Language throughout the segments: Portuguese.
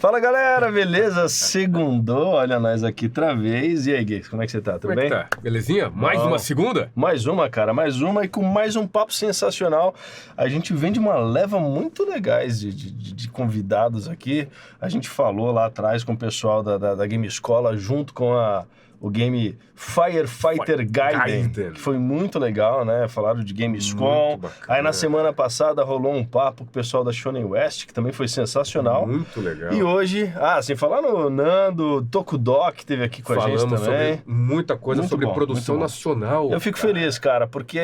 Fala, galera, beleza? Segundou, olha nós aqui outra vez. E aí, Gui, como é que você tá? Tudo Como bem? é que tá? Belezinha? Mais uma segunda? Mais uma, cara, mais uma e com mais um papo sensacional. A gente vem de uma leva muito legais de convidados aqui. A gente falou lá atrás com o pessoal da Game Escola, junto com o game Firefighter Gaiden, que foi muito legal, né? Falaram de Gamescom. Aí na semana passada rolou um papo com o pessoal da Shonen West, que também foi sensacional. Muito legal. E hoje, sem falar no Nando, Tokudok, que teve aqui com a gente também. Falamos sobre muita coisa, Muito sobre bom, produção muito bom. nacional. Eu fico feliz, cara, porque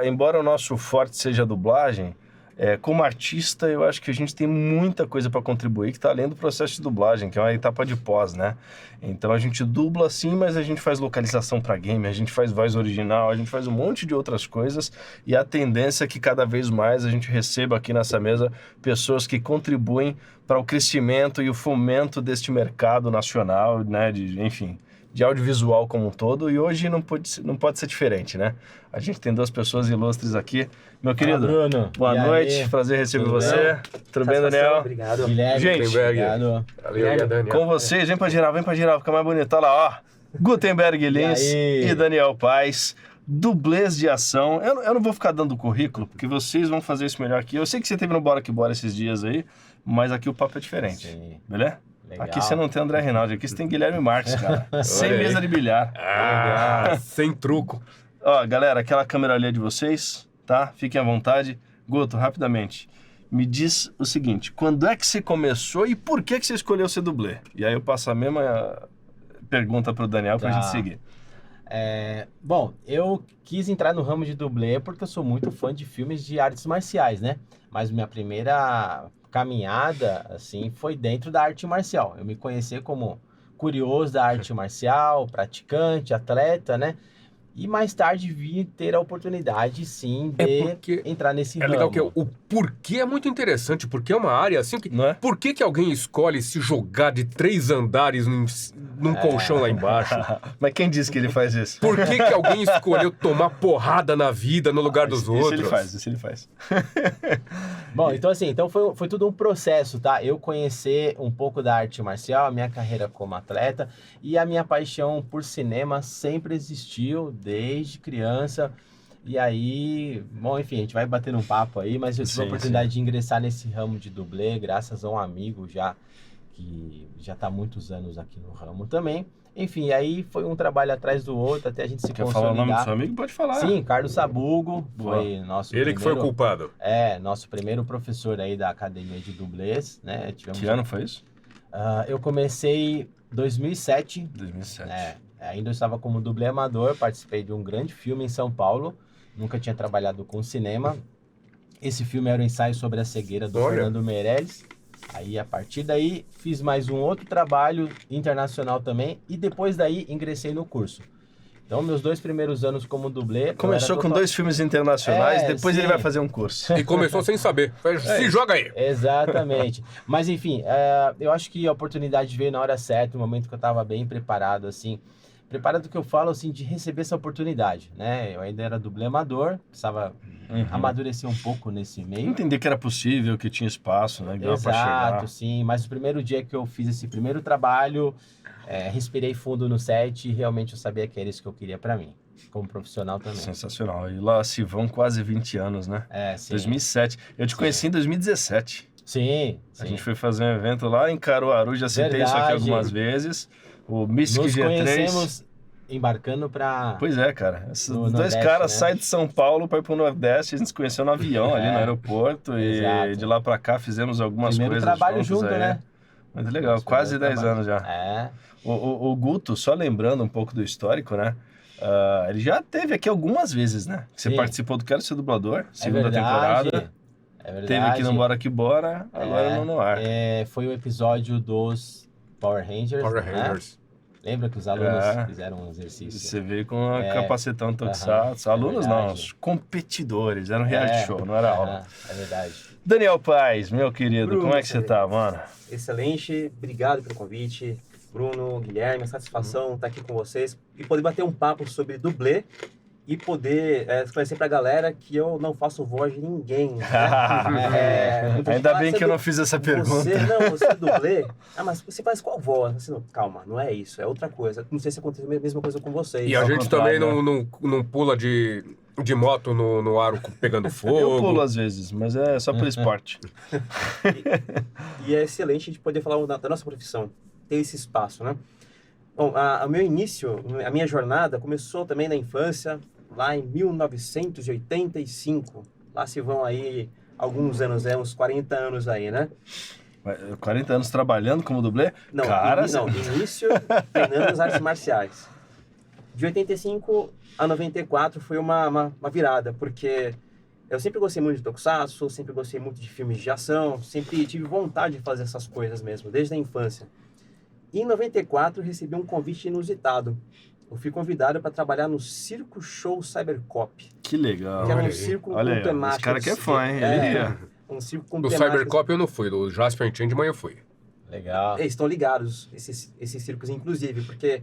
embora o nosso forte seja a dublagem, como artista eu acho que a gente tem muita coisa para contribuir que está além do processo de dublagem, que é uma etapa de pós, né? Então a gente dubla sim, mas a gente faz localização para game, a gente faz voz original, a gente faz um monte de outras coisas e a tendência é que cada vez mais a gente receba aqui nessa mesa pessoas que contribuem para o crescimento e o fomento deste mercado nacional, né? Enfim, de audiovisual como um todo, e hoje não pode ser diferente, né? A gente tem duas pessoas ilustres aqui. Meu querido, Bruno. Boa noite, prazer receber você. Tudo bem, Daniel? Obrigado. Guilherme, Gente, obrigado. Valeu, Daniel. Com vocês, vem pra girar, fica mais bonito. Olha lá, ó. Gutenberg Lins e Daniel Paes, dublês de ação. Eu não vou ficar dando currículo, porque vocês vão fazer isso melhor aqui. Eu sei que você teve no Bora Que Bora esses dias aí, mas aqui o papo é diferente, beleza? Legal. Aqui você não tem André Reinaldi, aqui você tem Guilherme Marques, cara. Sem Olha aí. mesa de bilhar. Sem truco. Ó, galera, aquela câmera ali é de vocês, tá? Fiquem à vontade. Guto, rapidamente, me diz o seguinte, quando é que você começou e por que você escolheu ser dublê? E aí eu passo a mesma pergunta pro Daniel pra gente seguir. Bom, eu quis entrar no ramo de dublê porque eu sou muito fã de filmes de artes marciais, né? Mas minha primeira caminhada, assim, foi dentro da arte marcial. Eu me conheci como curioso da arte marcial, praticante, atleta, né? E mais tarde vim ter a oportunidade, sim, de entrar nesse ramo. É legal que o porquê é muito interessante, porque é uma área assim que... Não é? Por que alguém escolhe se jogar de 3 andares num colchão lá embaixo? Mas quem disse que ele faz isso? Por que alguém escolheu tomar porrada na vida no lugar dos outros? Isso ele faz. Bom, então assim, foi tudo um processo, tá? Eu conhecer um pouco da arte marcial, a minha carreira como atleta e a minha paixão por cinema sempre existiu desde criança. E aí, bom, enfim, a gente vai bater um papo aí, mas eu tive a oportunidade de ingressar nesse ramo de dublê graças a um amigo que já está há muitos anos aqui no ramo também. Enfim, aí foi um trabalho atrás do outro até a gente se consolidar. Quer falar o nome do seu amigo? Pode falar. Sim, Carlos Sabugo, foi nosso Ele que foi o culpado. nosso primeiro professor aí da Academia de Dublês, né? Que ano foi isso? Eu comecei em 2007. 2007. Ainda eu estava como dublê amador, participei de um grande filme em São Paulo, nunca tinha trabalhado com cinema. Esse filme era um ensaio sobre a cegueira do Fernando Meirelles. Aí, a partir daí, fiz mais um outro trabalho internacional também e depois daí ingressei no curso. Então, meus 2 primeiros anos como dublê... Começou com 2 filmes internacionais, depois sim. ele vai fazer um curso. E começou sem saber. Se joga aí. Exatamente. Mas, enfim, eu acho que a oportunidade veio na hora certa, no momento que eu estava bem preparado, assim. Preparado que eu falo, assim, de receber essa oportunidade, né? Eu ainda era dublê amador, precisava amadurecer um pouco nesse meio. Entender que era possível, que tinha espaço, né? Exato, sim. Mas o primeiro dia que eu fiz esse primeiro trabalho, respirei fundo no set e realmente eu sabia que era isso que eu queria pra mim, como profissional também. Sensacional. E lá se vão quase 20 anos, né? Sim. 2007. Eu te conheci em 2017. Sim. A gente foi fazer um evento lá em Caruaru, já citei isso aqui algumas vezes. O Mystic Nos G3. conhecemos embarcando pra... Pois é, cara. Esses dois Nordeste, caras né? saem de São Paulo para ir pro Nordeste. A gente se conheceu no avião ali no aeroporto. E de lá para cá fizemos algumas primeiro coisas trabalho juntos junto, aí. né? Muito legal, quase 10 anos já. O Guto, só lembrando um pouco do histórico, né? Ele já teve aqui algumas vezes, né? Você participou do Quero Ser Dublador, segunda temporada. É verdade. Teve aqui no Bora Que Bora, agora no Ar. Foi o episódio dos Power Rangers, né? Lembra que os alunos fizeram um exercício? Você veio com a capacetão Tokusatsu. Alunos não, os competidores. Era um reality show, não era aula. É verdade. Daniel Paes, meu querido, Bruno, como é que você tá, mano? Excelente, obrigado pelo convite. Bruno, Guilherme, satisfação estar aqui com vocês e poder bater um papo sobre dublê e poder esclarecer pra galera que eu não faço voz de ninguém. Né? Muita gente Ainda fala, bem "Você que eu não fiz essa pergunta. Você é dublê? Ah, mas você faz qual voz? Assim, não, calma, não é isso, é outra coisa. Não sei se aconteceu a mesma coisa com vocês. E a Ao gente também contrário, não pula de moto no aro pegando fogo. Eu pulo às vezes, mas é só por esporte. E é excelente a gente poder falar da nossa profissão, ter esse espaço, né? Bom, o meu início, a minha jornada começou também na infância, lá em 1985. Lá se vão aí alguns anos, uns 40 anos aí, né? 40 anos trabalhando como dublê? Não, Cara, início treinando as artes marciais. De 85 a 94 foi uma virada, porque eu sempre gostei muito de tokusatsu, sempre gostei muito de filmes de ação, sempre tive vontade de fazer essas coisas mesmo, desde a infância. E em 94 recebi um convite inusitado. Eu fui convidado para trabalhar no Circo Show Cybercop, que legal. que era Olha um aí. circo Olha com aí, temática. esse cara que é fã, hein? Ele ia. Um circo com Do temáticas. Cybercop eu não fui, do Jasper Changeman eu fui. Legal. Eles estão ligados, esses circos, inclusive, porque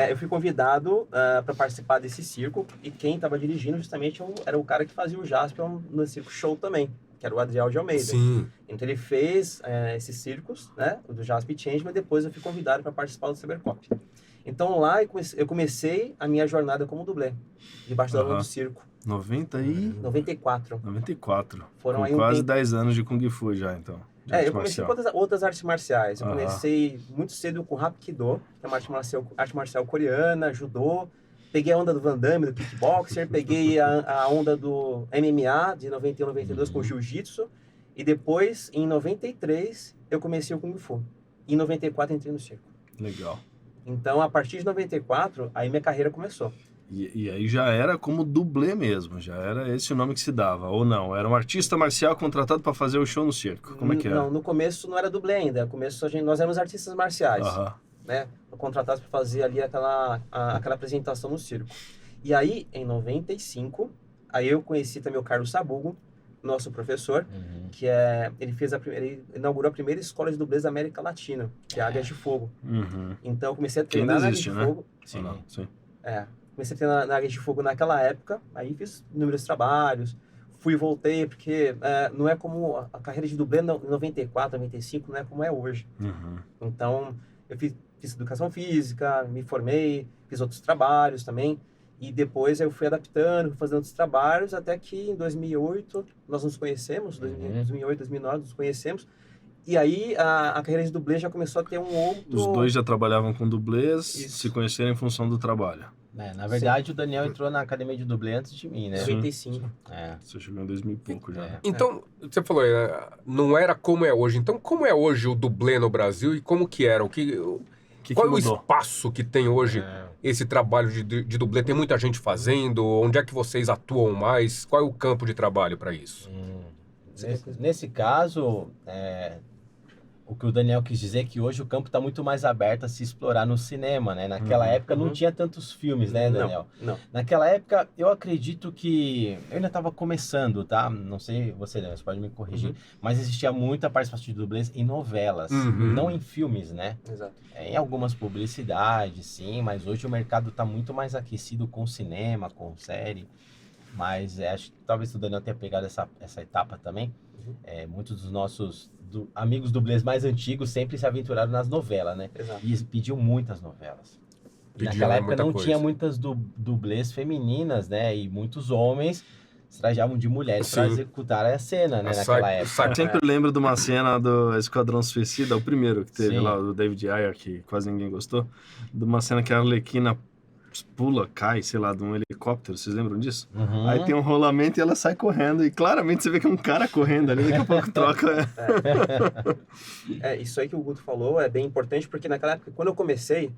eu fui convidado para participar desse circo e quem estava dirigindo justamente era o cara que fazia o Jasper no Circo Show também, que era o Adriel de Almeida. Sim. Então ele fez esses circos, né, o do Jasper Change, mas depois eu fui convidado para participar do Cybercop. Então lá eu comecei a minha jornada como dublê, debaixo da luz do circo, 94. 94. Foram Com aí um quase tempo. 10 anos de Kung Fu já, então. de arte Eu comecei marcial. com outras artes marciais. Eu Aham. comecei muito cedo com Hapkido, que é uma arte marcial coreana, judô. Peguei a onda do Van Damme, do kickboxer. Peguei a onda do MMA, de 91 a 92, com jiu-jitsu. E depois, em 93, eu comecei o Kung Fu. Em 94, entrei no circo. Legal. Então, a partir de 94, aí minha carreira começou. E aí já era como dublê mesmo, já era esse o nome que se dava, ou não? Era um artista marcial contratado para fazer o show no circo. Como é que era? Não, no começo não era dublê ainda. No começo nós éramos artistas marciais. Aham. Né, contratados para fazer ali aquela apresentação no circo. E aí, em 95, aí eu conheci também o Carlos Sabugo, nosso professor, que ele inaugurou a primeira escola de dublês da América Latina, que é a Águias de Fogo. Uhum. Então eu comecei a Que ainda treinar na Águias existe, de né? Fogo. Ou não? Sim. Comecei a treinar na Águias de Fogo naquela época, aí fiz inúmeros trabalhos, fui e voltei, porque não é como a carreira de dublê em 94, 95, não é como é hoje. Uhum. Então, eu fiz educação física, me formei, fiz outros trabalhos também. E depois eu fui adaptando, fui fazendo outros trabalhos, até que em 2008 nós nos conhecemos, 2008, 2009 nos conhecemos. E aí a carreira de dublê já começou a ter um outro... Os dois já trabalhavam com dublês, Isso. se conheceram em função do trabalho. Na verdade, o Daniel entrou na academia de dublê antes de mim, né? 95. Você chegou em 2000 e pouco já. É. né? Então, você falou, não era como é hoje. Então, como é hoje o dublê no Brasil e como que era? Qual é o mudou? espaço que tem hoje esse trabalho de dublê? Tem muita gente fazendo? Onde é que vocês atuam mais? Qual é o campo de trabalho para isso? Nesse caso, o que o Daniel quis dizer é que hoje o campo está muito mais aberto a se explorar no cinema, né? Naquela época não tinha tantos filmes, né, Daniel? Não. Naquela época, eu acredito que... Eu ainda estava começando, tá? Não sei você, Daniel, você pode me corrigir. Mas existia muita participação de dublês em novelas, não em filmes, né? Exato. Em algumas publicidades, sim, mas hoje o mercado está muito mais aquecido com cinema, com série. Mas acho que talvez o Daniel tenha pegado essa etapa também. Muitos dos nossos amigos dublês mais antigos sempre se aventuraram nas novelas, né? Exato. E pediam muitas novelas. E Pediam naquela época muita não coisa. tinha muitas dublês femininas, né? E muitos homens se trajavam de mulheres para Sim. executar a cena, né? A Naquela sa- época. sa- Sempre lembro de uma cena do Esquadrão Suicida, o primeiro que teve Sim. lá, do David Ayer, que quase ninguém gostou, de uma cena que a Arlequina pula, cai, sei lá, de um helicóptero, vocês lembram disso? Uhum. Aí tem um rolamento e ela sai correndo, e claramente você vê que é um cara correndo ali, daqui a pouco troca. Isso aí que o Guto falou é bem importante, porque naquela época, quando eu comecei,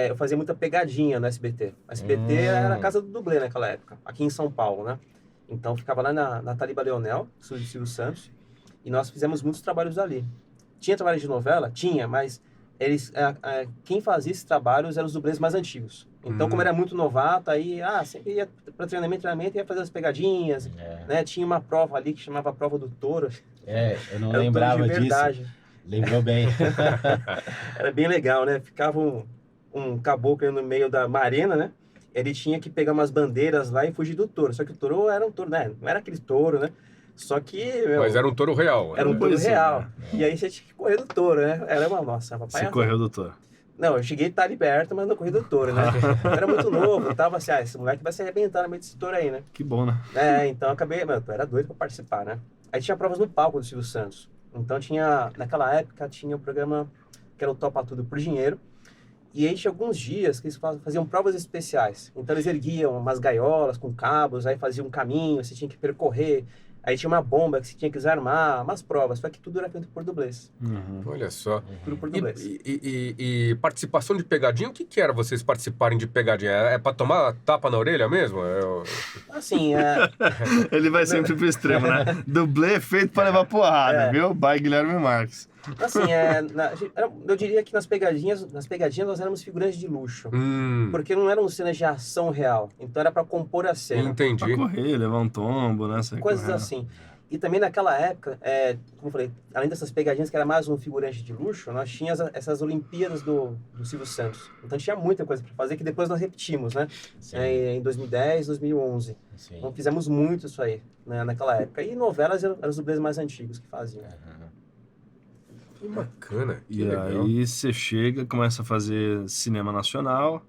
eu fazia muita pegadinha no SBT. O SBT era a casa do dublê naquela época, aqui em São Paulo, né? Então ficava lá na Taliba Leonel, Silvio Santos, e nós fizemos muitos trabalhos ali. Tinha trabalho de novela? Tinha, mas quem fazia esses trabalhos eram os dublês mais antigos. Então, como era muito novato, aí sempre ia para treinamento, ia fazer as pegadinhas, né? Tinha uma prova ali que chamava a prova do touro. Eu não Era o lembrava touro de disso. verdade. Lembrou bem. Era bem legal, né? Ficava um caboclo no meio da arena, né? ele tinha que pegar umas bandeiras lá e fugir do touro. Só que o touro era um touro, né? Não era aquele touro, né? Só que... Mas era um touro real. Era um touro Pois é. real. E aí você tinha que correr do touro, né? Era uma... Nossa, papai... Você correu, doutor? Não, eu cheguei a estar liberto, mas não corri do touro, né? Eu era muito novo, eu tava assim, esse moleque vai se arrebentar no meio desse touro aí, né? Que bom, né? Então eu acabei... Mano, eu era doido pra participar, né? Aí tinha provas no palco do Silvio Santos. Então naquela época, tinha um programa que era o Topa Tudo por Dinheiro. E aí tinha alguns dias que eles faziam provas especiais. Então eles erguiam umas gaiolas com cabos, aí faziam um caminho, você tinha que percorrer. Aí tinha uma bomba que você tinha que desarmar, umas provas. Só que tudo era feito por dublês. Olha só. Tudo por dublês. E participação de pegadinha, o que era vocês participarem de pegadinha? É pra tomar tapa na orelha mesmo? Assim, Ele vai sempre pro extremo, né? Dublê feito pra levar porrada, viu? By Guilherme Marques. assim eu diria que nas pegadinhas nós éramos figurantes de luxo. Porque não eram cenas de ação real. Então era pra compor a cena. Entendi. Pra correr, levar um tombo, né? Sair Coisas correndo. assim. E também naquela época, como eu falei, além dessas pegadinhas que era mais um figurante de luxo, nós tínhamos essas Olimpíadas do Silvio Santos. Então tinha muita coisa para fazer que depois nós repetimos, né? Em 2010, 2011. Sim. Então fizemos muito isso aí, né, naquela época. E novelas eram os dublês mais antigos que faziam. Que bacana. Que E legal. aí você chega, começa a fazer cinema nacional,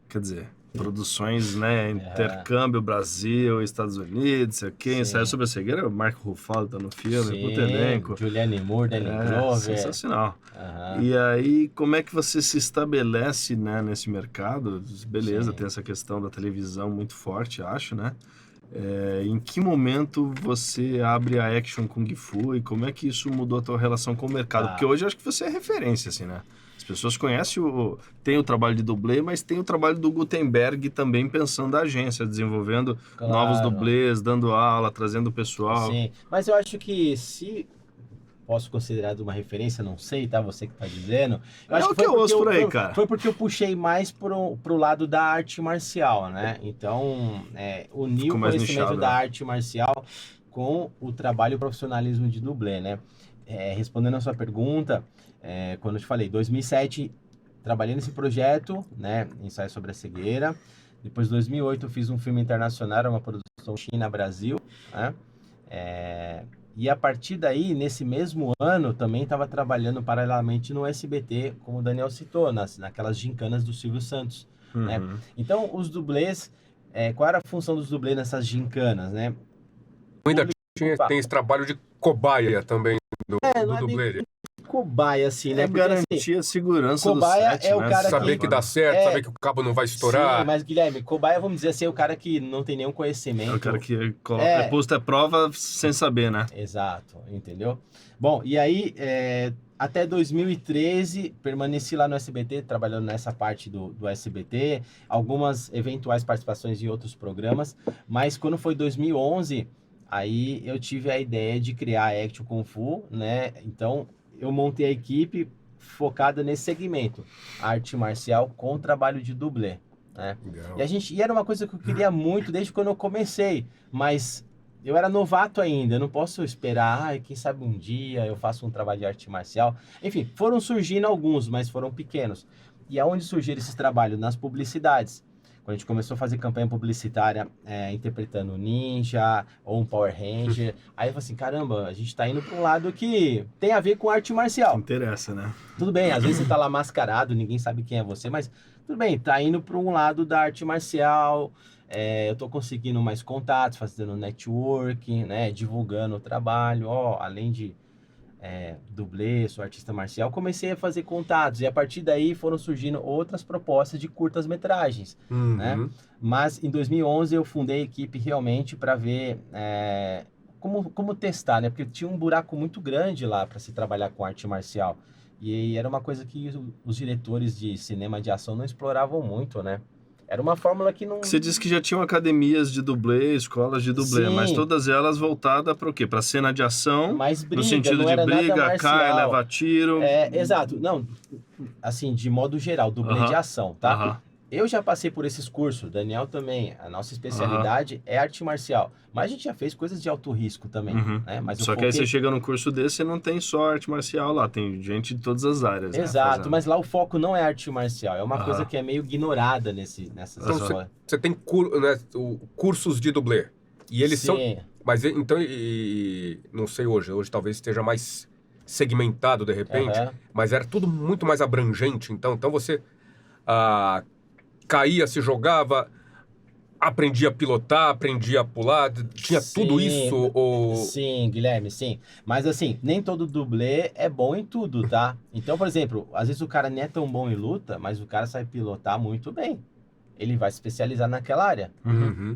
quer dizer, produções, né, intercâmbio Brasil, Estados Unidos, sei quem, Sim. Saiu Sobre a Cegueira, o Marco Ruffalo tá no filme, Sim, puto elenco. Julianne Moore, Danny Glover. Sensacional. Aham. E aí, como é que você se estabelece, né, nesse mercado? Beleza, Sim. tem essa questão da televisão muito forte, acho, né? Em que momento você abre a Action Kung Fu e como é que isso mudou a tua relação com o mercado? Tá. Porque hoje eu acho que você é referência, assim, né? As pessoas conhecem tem o trabalho de dublê, mas tem o trabalho do Gutenberg também pensando a agência, desenvolvendo Claro. novos dublês, dando aula, trazendo o pessoal. Sim, mas eu acho que se posso considerar de uma referência, não sei, tá? Você que tá dizendo. É acho o que eu ouço por aí, foi, cara. Foi porque eu puxei mais pro lado da arte marcial, né? Então, unir Ficou o mais conhecimento nichado, da né? arte marcial com o trabalho e o profissionalismo de dublê, né? Respondendo a sua pergunta, quando eu te falei, 2007, trabalhei nesse projeto, né? Ensaio sobre a cegueira. Depois, em 2008, eu fiz um filme internacional, uma produção China-Brasil, né? E a partir daí, nesse mesmo ano, também estava trabalhando paralelamente no SBT, como o Daniel citou, naquelas gincanas do Silvio Santos, né? Então, os dublês, qual era a função dos dublês nessas gincanas, né? Ainda tem esse trabalho de cobaia também do não é dublê. bem cobaia, assim, né? Porque, garantir a segurança cobaia do set, é o né? cara Saber que dá certo, saber que o cabo não vai estourar. Sim, mas Guilherme, cobaia, vamos dizer assim, é o cara que não tem nenhum conhecimento. É o cara que é posto à prova sem saber, né? Exato, entendeu? Bom, e aí, até 2013, permaneci lá no SBT, trabalhando nessa parte do SBT, algumas eventuais participações em outros programas, mas quando foi 2011, aí eu tive a ideia de criar a Action Kung Fu, né? Então, eu montei a equipe focada nesse segmento, arte marcial com trabalho de dublê, né? Legal. E era uma coisa que eu queria muito desde quando eu comecei, mas eu era novato ainda, eu não posso esperar, quem sabe um dia eu faço um trabalho de arte marcial. Enfim, foram surgindo alguns, mas foram pequenos. E aonde surgiram esses trabalhos? Nas publicidades. Quando a gente começou a fazer campanha publicitária, interpretando um ninja ou um Power Ranger, aí eu falei assim, caramba, a gente tá indo para um lado que tem a ver com arte marcial. Interessa, né? Tudo bem, às vezes você tá lá mascarado, ninguém sabe quem é você, mas tudo bem, tá indo para um lado da arte marcial, eu tô conseguindo mais contatos, fazendo networking, né, divulgando o trabalho, além de dublê, sou artista marcial, comecei a fazer contatos, e a partir daí foram surgindo outras propostas de curtas-metragens, né? Mas em 2011 eu fundei a equipe realmente para ver como testar, né? Porque tinha um buraco muito grande lá para se trabalhar com arte marcial. E era uma coisa que os diretores de cinema de ação não exploravam muito, né? Era uma fórmula que não... Você disse que já tinham academias de dublê, escolas de dublê, Sim. mas todas elas voltadas para o quê? Para cena de ação, Mais briga, no sentido não de era nada briga, marcial. cai, leva tiro. Exato. Não, assim, de modo geral, dublê Aham. de ação, tá? Aham. eu já passei por esses cursos, o Daniel também. A nossa especialidade é arte marcial. Mas a gente já fez coisas de alto risco também, né? Mas Só que aí você chega num curso desse, você não tem só arte marcial lá, tem gente de todas as áreas. Exato, mas lá o foco não é arte marcial, é uma coisa que é meio ignorada nessas então, escolas. Você tem cursos de dublê. E eles são... Mas então, não sei hoje talvez esteja mais segmentado de repente, mas era tudo muito mais abrangente. Então você caía, se jogava, aprendia a pilotar, aprendia a pular, tinha tudo isso? Ou... Sim, Guilherme, sim. Mas assim, nem todo dublê é bom em tudo, tá? Então, por exemplo, às vezes o cara nem é tão bom em luta, mas o cara sabe pilotar muito bem. Ele vai se especializar naquela área,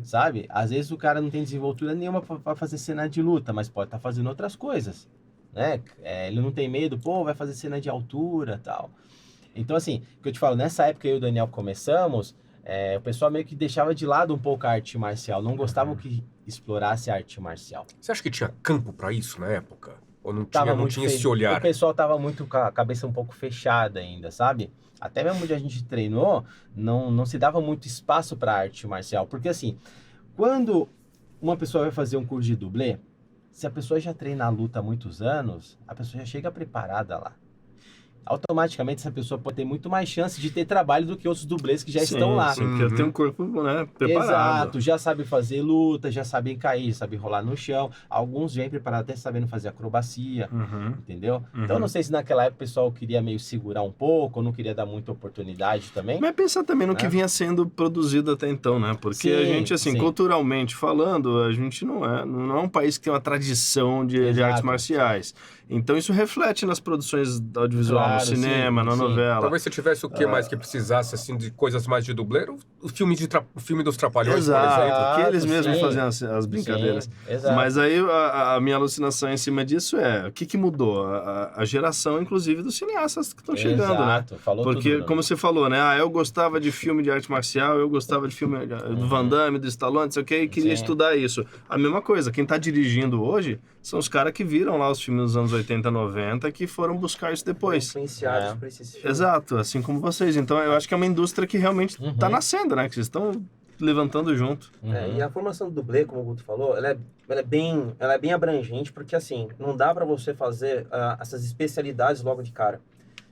sabe? Às vezes o cara não tem desenvoltura nenhuma para fazer cena de luta, mas pode estar fazendo outras coisas, né? Ele não tem medo, vai fazer cena de altura e tal. Então, assim, o que eu te falo, nessa época eu e o Daniel começamos, o pessoal meio que deixava de lado um pouco a arte marcial, não gostavam que explorasse a arte marcial. Você acha que tinha campo para isso na época? Ou não tinha esse olhar? O pessoal tava muito com a cabeça um pouco fechada ainda, sabe? Até mesmo onde a gente treinou, não se dava muito espaço para arte marcial. Porque assim, quando uma pessoa vai fazer um curso de dublê, se a pessoa já treina a luta há muitos anos, a pessoa já chega preparada lá. Automaticamente essa pessoa pode ter muito mais chance de ter trabalho do que outros dublês que já estão lá. Sim, porque tem um corpo, né, preparado. Exato, já sabe fazer luta, já sabem cair, já sabe rolar no chão. Alguns vêm preparados até sabendo fazer acrobacia, entendeu? Então não sei se naquela época o pessoal queria meio segurar um pouco, ou não queria dar muita oportunidade também. Mas pensar também no que vinha sendo produzido até então, né? Porque a gente, assim, culturalmente falando, a gente não é um país que tem uma tradição de artes marciais. Então isso reflete nas produções audiovisual, no cinema, na novela. Talvez se tivesse o que mais que precisasse, assim, de coisas mais de dublê, o filme dos Trapalhões, por exemplo. Que eles mesmos faziam as brincadeiras. Mas aí a minha alucinação em cima disso o que mudou? A geração, inclusive, dos cineastas que estão chegando, né? Porque, tudo, como você falou, né? Eu gostava de filme de arte marcial, eu gostava de filme do Van Damme, do Stallone, não sei o que, e queria estudar isso. A mesma coisa, quem tá dirigindo hoje são os caras que viram lá os filmes dos anos 80, 90, que foram buscar isso depois. Influenciados por esses filmes. Exato, assim como vocês. Então, eu acho que é uma indústria que realmente tá nascendo, né? Que vocês estão levantando junto. E a formação do dublê, como o Guto falou, ela é bem abrangente, porque assim, não dá para você fazer essas especialidades logo de cara.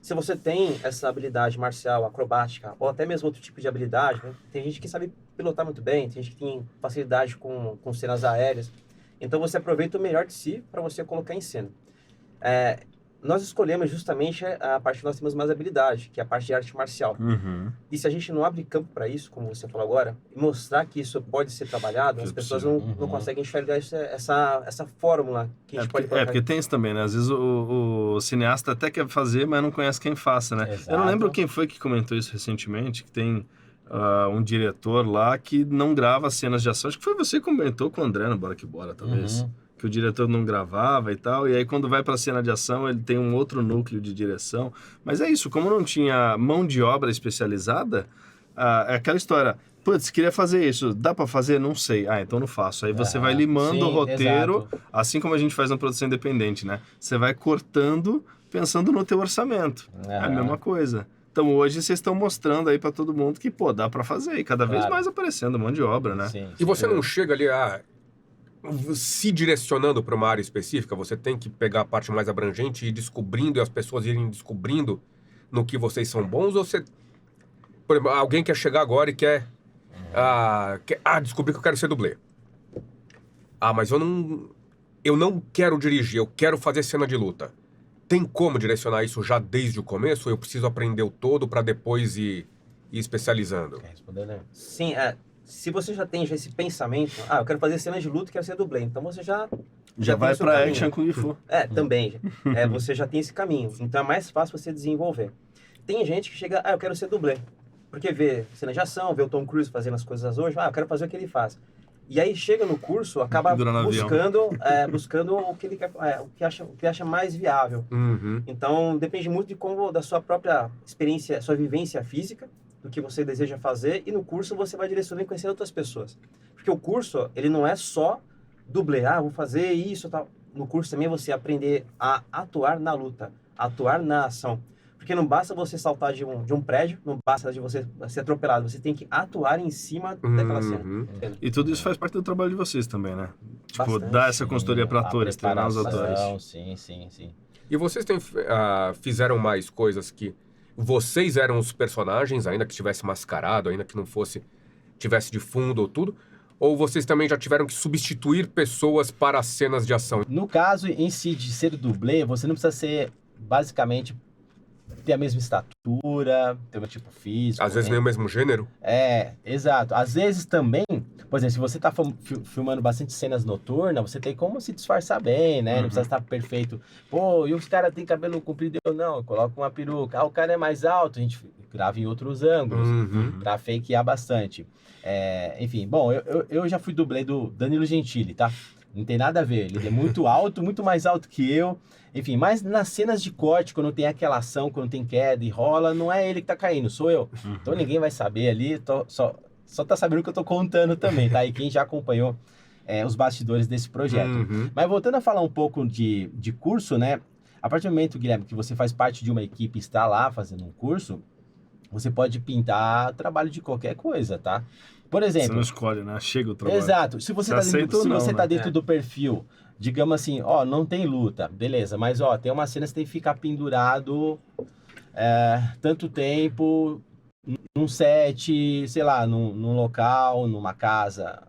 Se você tem essa habilidade marcial, acrobática, ou até mesmo outro tipo de habilidade, né? Tem gente que sabe pilotar muito bem, tem gente que tem facilidade com cenas aéreas. Então você aproveita o melhor de si para você colocar em cena. Nós escolhemos justamente a parte que nós temos mais habilidade, que é a parte de arte marcial. E se a gente não abre campo para isso, como você falou agora, e mostrar que isso pode ser trabalhado, as pessoas não conseguem enxergar essa fórmula que a gente pode colocar. Porque tem isso também, né? Às vezes o cineasta até quer fazer, mas não conhece quem faça, né? Exato. Eu não lembro quem foi que comentou isso recentemente, que tem um diretor lá que não grava cenas de ação. Acho que foi você que comentou com o André no Bora Que Bora, talvez. Que o diretor não gravava e tal, e aí quando vai pra cena de ação ele tem um outro núcleo de direção. Mas é isso, como não tinha mão de obra especializada, é aquela história, putz, queria fazer isso, dá pra fazer? Não sei. Então não faço. Aí você vai limando o roteiro, assim como a gente faz na produção independente, né? Você vai cortando, pensando no teu orçamento. É a mesma coisa. Então hoje vocês estão mostrando aí pra todo mundo que, dá pra fazer, e cada vez mais aparecendo mão de obra, né? E você não chega ali se direcionando para uma área específica, você tem que pegar a parte mais abrangente e ir descobrindo, e as pessoas irem descobrindo no que vocês são bons, ou você... Por exemplo, alguém quer chegar agora e quer descobrir que eu quero ser dublê. Mas eu não quero dirigir, eu quero fazer cena de luta. Tem como direcionar isso já desde o começo, ou eu preciso aprender o todo para depois ir especializando? Quer responder, né? Sim, se você já tem esse pensamento, eu quero fazer cenas de luta, quero ser dublê, então você já vai pra action Kung Fu. Também. Você já tem esse caminho, então é mais fácil você desenvolver. Tem gente que chega, eu quero ser dublê, porque vê cena de ação, vê o Tom Cruise fazendo as coisas hoje, eu quero fazer o que ele faz. E aí chega no curso, acaba buscando o que ele quer, o que acha mais viável. Então depende muito da sua própria experiência, sua vivência física, do que você deseja fazer, e no curso você vai direcionando e conhecendo outras pessoas. Porque o curso, ele não é só dublê, vou fazer isso, tal. No curso também você aprender a atuar na luta, atuar na ação. Porque não basta você saltar de um prédio, não basta de você ser atropelado, você tem que atuar em cima daquela cena. Entendeu? E tudo isso faz parte do trabalho de vocês também, né? Tipo, Bastante, dar essa consultoria para A atores, treinar os atores. preparação, sim. E vocês fizeram mais coisas que vocês eram os personagens, ainda que estivesse mascarado, ainda que não tivesse de fundo ou tudo? Ou vocês também já tiveram que substituir pessoas para as cenas de ação? No caso em si de ser dublê, você não precisa ser, basicamente, ter a mesma estatura, ter o mesmo tipo físico. Às vezes nem o mesmo gênero? Exato. Às vezes também, por exemplo, se você tá filmando bastante cenas noturnas, você tem como se disfarçar bem, né? Não precisa estar perfeito. Pô, e os caras têm cabelo comprido? Eu não, eu coloco uma peruca. Ah, o cara é mais alto, a gente grava em outros ângulos, pra fakear bastante. Enfim, bom, eu já fui dublê do Danilo Gentili, tá? Não tem nada a ver, ele é muito alto, muito mais alto que eu. Enfim, mas nas cenas de corte, quando tem aquela ação, quando tem queda e rola, não é ele que tá caindo, sou eu. Então ninguém vai saber ali, só tá sabendo o que eu tô contando também, tá? E quem já acompanhou os bastidores desse projeto. Mas voltando a falar um pouco de curso, né? A partir do momento, Guilherme, que você faz parte de uma equipe e está lá fazendo um curso, você pode pintar trabalho de qualquer coisa, tá? Por exemplo... Você não escolhe, né? Chega o trabalho. Exato. Se você tá dentro do perfil, digamos assim, ó, não tem luta, beleza, mas ó, tem uma cena que você tem que ficar pendurado tanto tempo num set, sei lá, num local, numa casa,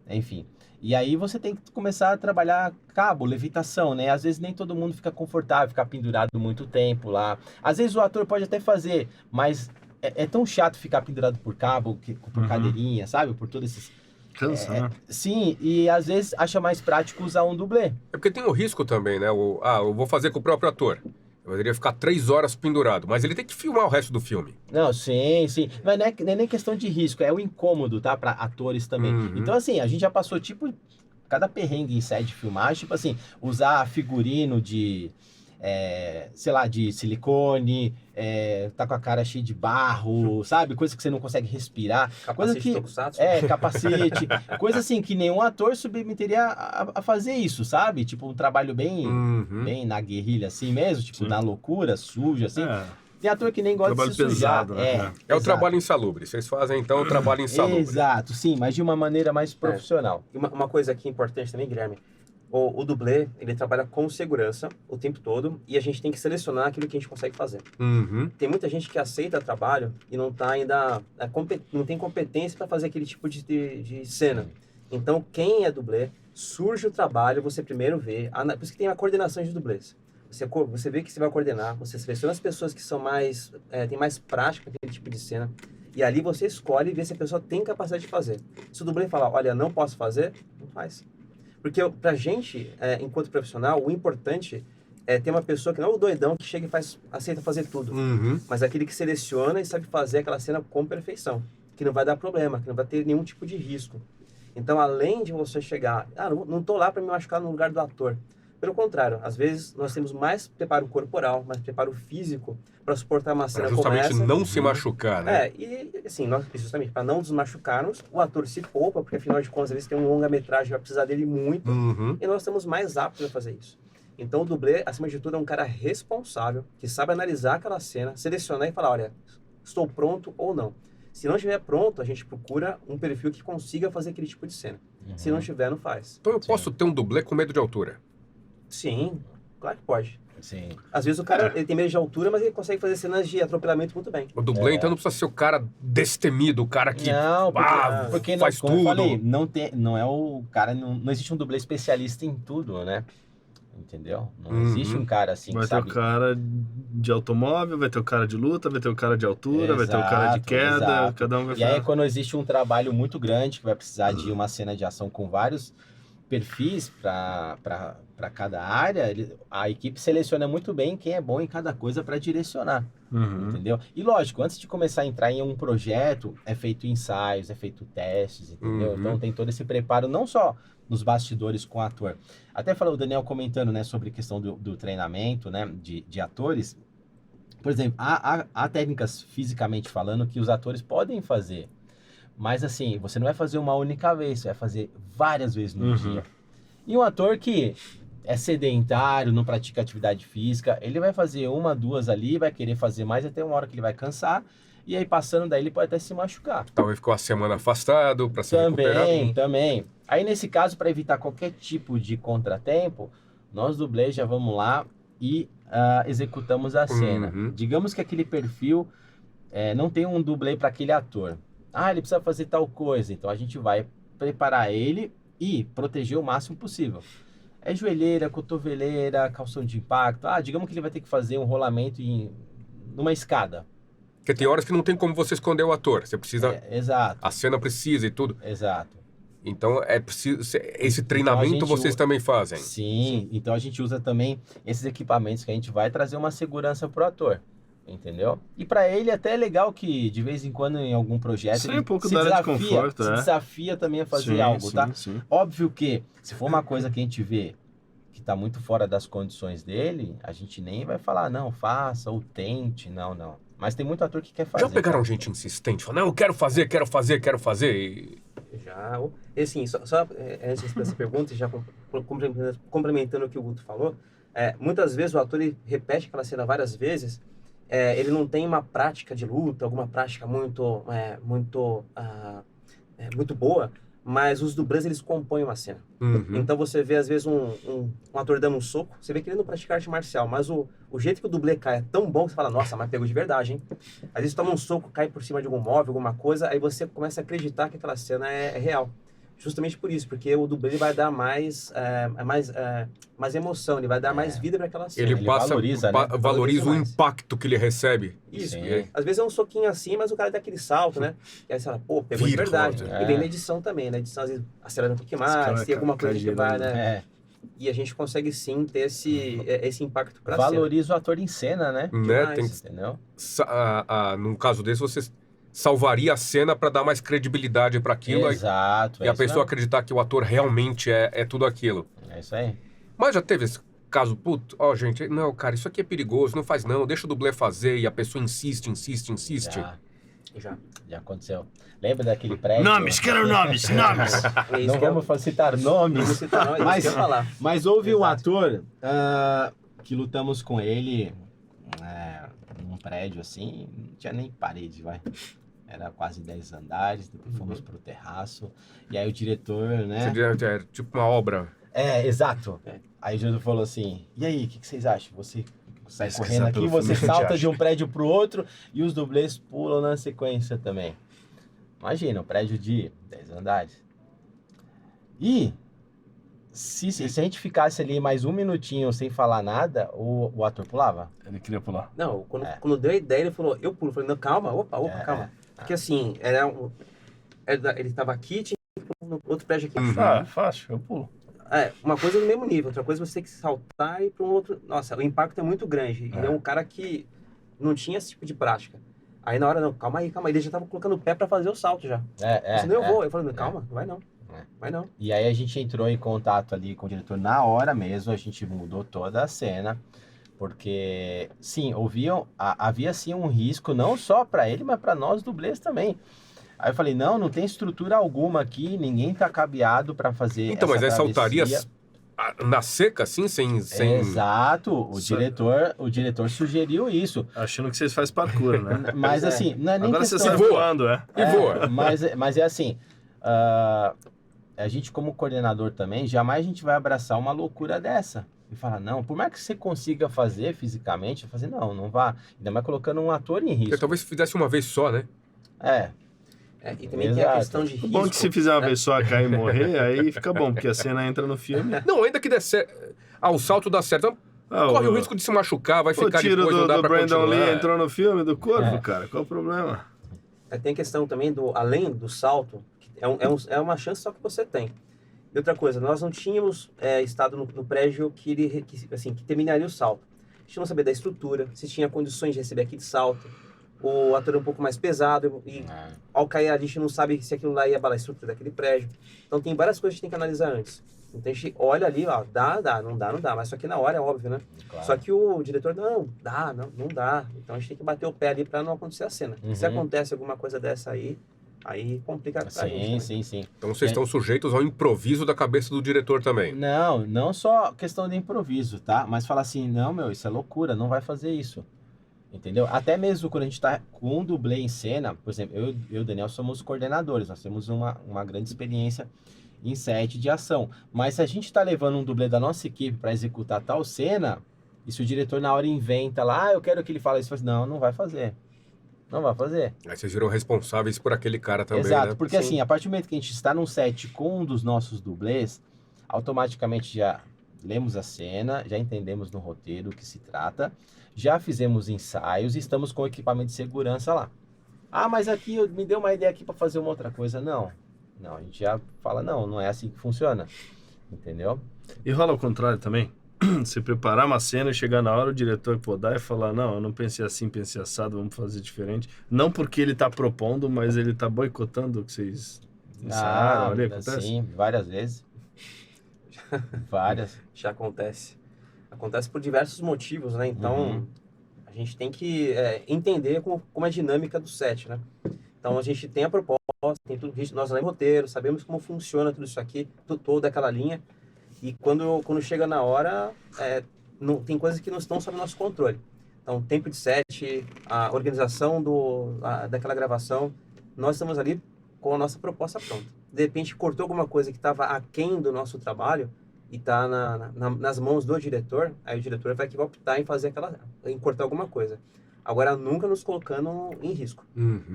enfim. E aí você tem que começar a trabalhar cabo, levitação, né? Às vezes nem todo mundo fica confortável, ficar pendurado muito tempo lá. Às vezes o ator pode até fazer, mas é tão chato ficar pendurado por cabo, por cadeirinha, sabe? Por todos esses... Cansa, né? Sim, e às vezes acha mais prático usar um dublê. É porque tem o risco também, né? Eu vou fazer com o próprio ator. Eu poderia ficar 3 horas pendurado, mas ele tem que filmar o resto do filme. Não, sim. Mas não é nem questão de risco, é o incômodo, tá? Para atores também. Então, assim, a gente já passou, tipo, cada perrengue em set de filmagem, tipo assim, usar figurino de... sei lá, de silicone, tá com a cara cheia de barro, sabe? Coisa que você não consegue respirar. Capacete Coisa que, tokusatsu. capacete. Coisa assim que nenhum ator submeteria a fazer isso, sabe? Tipo, um trabalho bem na guerrilha assim mesmo, tipo, na loucura, sujo, assim. Tem ator que nem gosta Trabalho de se sujar. pesado, né? É o trabalho insalubre. Vocês fazem, então, o trabalho insalubre. Exato, sim, mas de uma maneira mais profissional. E uma coisa aqui importante também, Guilherme, o dublê, ele trabalha com segurança o tempo todo e a gente tem que selecionar aquilo que a gente consegue fazer. Tem muita gente que aceita trabalho e não tá ainda não tem competência para fazer aquele tipo de cena. Então, quem é dublê, surge o trabalho, você primeiro vê, por isso que tem a coordenação de dublês. Você vê que você vai coordenar, você seleciona as pessoas que são tem mais prática naquele tipo de cena, e ali você escolhe e vê se a pessoa tem capacidade de fazer. Se o dublê falar, olha, não posso fazer, não faz. Porque pra gente, enquanto profissional, o importante é ter uma pessoa que não é o doidão que chega e aceita fazer tudo, mas aquele que seleciona e sabe fazer aquela cena com perfeição, que não vai dar problema, que não vai ter nenhum tipo de risco. Então, além de você chegar, não tô lá para me machucar no lugar do ator. Pelo contrário, às vezes nós temos mais preparo corporal, mais preparo físico para suportar uma cena como essa. Justamente não se machucar, né? E assim, justamente para não nos machucarmos, o ator se poupa, porque afinal de contas, às vezes tem um longa-metragem, vai precisar dele muito, e nós estamos mais aptos a fazer isso. Então o dublê, acima de tudo, é um cara responsável, que sabe analisar aquela cena, selecionar e falar, olha, estou pronto ou não. Se não estiver pronto, a gente procura um perfil que consiga fazer aquele tipo de cena. Se não estiver, não faz. Então eu posso ter um dublê com medo de altura? Sim, claro que pode. Sim. Às vezes o cara ele tem medo de altura, mas ele consegue fazer cenas de atropelamento muito bem. O dublê, então, não precisa ser o cara destemido, o cara que Não, porque faz como tudo. eu falei, não é o cara, não existe um dublê especialista em tudo, né? Entendeu? Não existe um cara assim, Vai que ter sabe... o cara de automóvel, vai ter o cara de luta, vai ter o cara de altura, vai ter o cara de queda, exato. cada um vai E aí, quando existe um trabalho muito grande, que vai precisar de uma cena de ação com vários perfis para cada área, a equipe seleciona muito bem quem é bom em cada coisa para direcionar, entendeu? E lógico, antes de começar a entrar em um projeto, é feito ensaios, é feito testes, entendeu? Então tem todo esse preparo, não só nos bastidores com o ator. Até falou o Daniel comentando, né, sobre a questão do treinamento, né, de atores. Por exemplo, há técnicas fisicamente falando que os atores podem fazer, mas assim, você não vai fazer uma única vez, você vai fazer várias vezes no dia. E um ator que é sedentário, não pratica atividade física, ele vai fazer uma, duas ali, vai querer fazer mais até uma hora que ele vai cansar, e aí passando daí ele pode até se machucar. Talvez ficou uma semana afastado para se recuperar. Também. Aí nesse caso, para evitar qualquer tipo de contratempo, nós dublês já vamos lá e executamos a cena. Digamos que aquele perfil não tem um dublê para aquele ator. Ele precisa fazer tal coisa, então a gente vai preparar ele e proteger o máximo possível. É joelheira, cotoveleira, calção de impacto. Digamos que ele vai ter que fazer um rolamento numa escada. Porque tem horas que não tem como você esconder o ator. Você precisa... Exato. A cena precisa e tudo. Exato. Então, é preciso... Esse treinamento então vocês também fazem? Sim. Então a gente usa também esses equipamentos que a gente vai trazer uma segurança pro ator. Entendeu? E para ele até é legal que de vez em quando em algum projeto Isso ele é um pouco se da área de desafia, conforto, se desafia também a fazer algo, tá? Sim. Óbvio que se for uma coisa que a gente vê que tá muito fora das condições dele, a gente nem vai falar, não, faça ou tente, não. Mas tem muito ator que quer fazer. Já pegaram gente insistente, falando, não, eu quero fazer. E... Já. E assim, só antes dessa pergunta, já complementando o que o Guto falou, muitas vezes o ator ele repete aquela cena várias vezes, ele não tem uma prática de luta, alguma prática muito boa, mas os dublês eles compõem uma cena. Então você vê às vezes um ator dando um soco, você vê que ele não pratica arte marcial, mas o jeito que o dublê cai é tão bom que você fala, nossa, mas pegou de verdade, hein? Às vezes toma um soco, cai por cima de algum móvel, alguma coisa, aí você começa a acreditar que aquela cena é real. Justamente por isso, porque o dublê ele vai dar mais emoção, ele vai dar mais vida para aquela cena. Ele valoriza o impacto que ele recebe. Isso. Às vezes é um soquinho assim, mas o cara dá aquele salto, né? E aí você fala, pô, pegou de verdade. E vem na edição também, na edição às vezes acelera um pouquinho mais, tem alguma coisa que vai, né? E a gente consegue sim ter esse impacto para cena. Valoriza o ator em cena, né? Entendeu? Num caso desse, você salvaria a cena para dar mais credibilidade para aquilo. Exato. E a pessoa acreditar que o ator realmente é tudo aquilo. É isso aí. Mas já teve esse caso, gente, não, cara, isso aqui é perigoso, não faz não, deixa o dublê fazer, e a pessoa insiste. Já aconteceu. Lembra daquele prédio? Nomes, quero nomes! Não vamos citar nomes. Mas houve um ator que lutamos com ele num prédio assim, não tinha nem parede, Era quase 10 andares, depois fomos pro terraço. E aí o diretor, né? É tipo uma obra. Exato. Aí o diretor falou assim, e aí, o que vocês acham? Você sai correndo aqui, você salta de um prédio pro outro e os dublês pulam na sequência também. Imagina, um prédio de 10 andares. E se a gente ficasse ali mais um minutinho sem falar nada, o ator pulava? Ele queria pular. Não, quando deu a ideia, ele falou, eu pulo. Eu falei, não, calma, calma. Porque assim, ele tava aqui, tinha no outro prédio aqui. Fácil, eu pulo. Uma coisa no mesmo nível, outra coisa você tem que saltar e ir para um outro. Nossa, o impacto é muito grande. E é um cara que não tinha esse tipo de prática. Aí na hora, não, calma aí. Ele já tava colocando o pé para fazer o salto já. Eu vou. Eu falei, calma, não vai não. Vai não. E aí a gente entrou em contato ali com o diretor na hora mesmo, a gente mudou toda a cena. Porque, sim, havia sim um risco, não só para ele, mas para nós dublês também. Aí eu falei, não tem estrutura alguma aqui, ninguém tá cabeado para fazer então, mas aí saltaria na seca, assim, sem... Exato, o diretor sugeriu isso. Achando que vocês fazem parkour, né? Mas assim, não é nem agora questão... você sai voando, E voa. Mas é assim, a gente como coordenador também, jamais a gente vai abraçar uma loucura dessa. E falar, não, por mais que você consiga fazer fisicamente, não vá. Ainda mais colocando um ator em risco. Porque talvez fizesse uma vez só, né? E também tem a questão de risco. O bom é que se fizer uma vez só cair e morrer, aí fica bom, porque a cena entra no filme. Não, ainda que der certo. O salto dá certo. Corre o risco de se machucar, vai ficar depois, não dá pra continuar. O tiro do Brandon Lee entrou no filme do corpo, cara. Qual o problema? Tem a questão também além do salto, é uma chance só que você tem. E outra coisa, nós não tínhamos estado no prédio que terminaria o salto. A gente não sabia da estrutura, se tinha condições de receber aquele salto. O ator é um pouco mais pesado e ao cair a gente não sabe se aquilo lá ia abalar a estrutura daquele prédio. Então tem várias coisas que a gente tem que analisar antes. Então a gente olha ali, não dá, mas só que na hora é óbvio, né? Claro. Só que o diretor, não dá. Então a gente tem que bater o pé ali para não acontecer a cena. Se acontece alguma coisa dessa aí, Aí complica pra gente. Né? Sim. Então vocês estão sujeitos ao improviso da cabeça do diretor também. Não só questão de improviso, tá? Mas falar assim, não, meu, isso é loucura, não vai fazer isso. Entendeu? Até mesmo quando a gente tá com um dublê em cena, por exemplo, eu e o Daniel somos coordenadores, nós temos uma grande experiência em set de ação. Mas se a gente tá levando um dublê da nossa equipe para executar tal cena, e se o diretor na hora inventa lá, eu quero que ele fale isso, não vai fazer. Não vai fazer. Aí vocês viram responsáveis por aquele cara também, Exato, né? porque assim, a partir do momento que a gente está num set com um dos nossos dublês, automaticamente já lemos a cena, já entendemos no roteiro o que se trata, já fizemos ensaios e estamos com o equipamento de segurança lá. Ah, mas aqui me deu uma ideia aqui para fazer uma outra coisa. Não, a gente já fala, não é assim que funciona. Entendeu? E rola ao contrário também? Você preparar uma cena e chegar na hora o diretor podar e falar, não, eu não pensei assim, pensei assado, vamos fazer diferente. Não porque ele está propondo, mas ele está boicotando o que vocês ensaiaram ali, acontece? Sim, várias vezes. Várias. Já acontece. Acontece por diversos motivos, né? Então, a gente tem que entender como é a dinâmica do set, né? Então, a gente tem a proposta, tem tudo, nós lemos o roteiro, sabemos como funciona tudo isso aqui, toda aquela linha. E quando chega na hora, tem coisas que não estão sob nosso controle. Então, tempo de set, a organização daquela gravação, nós estamos ali com a nossa proposta pronta. De repente, cortou alguma coisa que estava aquém do nosso trabalho e está nas mãos do diretor, aí o diretor vai optar em em cortar alguma coisa. Agora, nunca nos colocando em risco.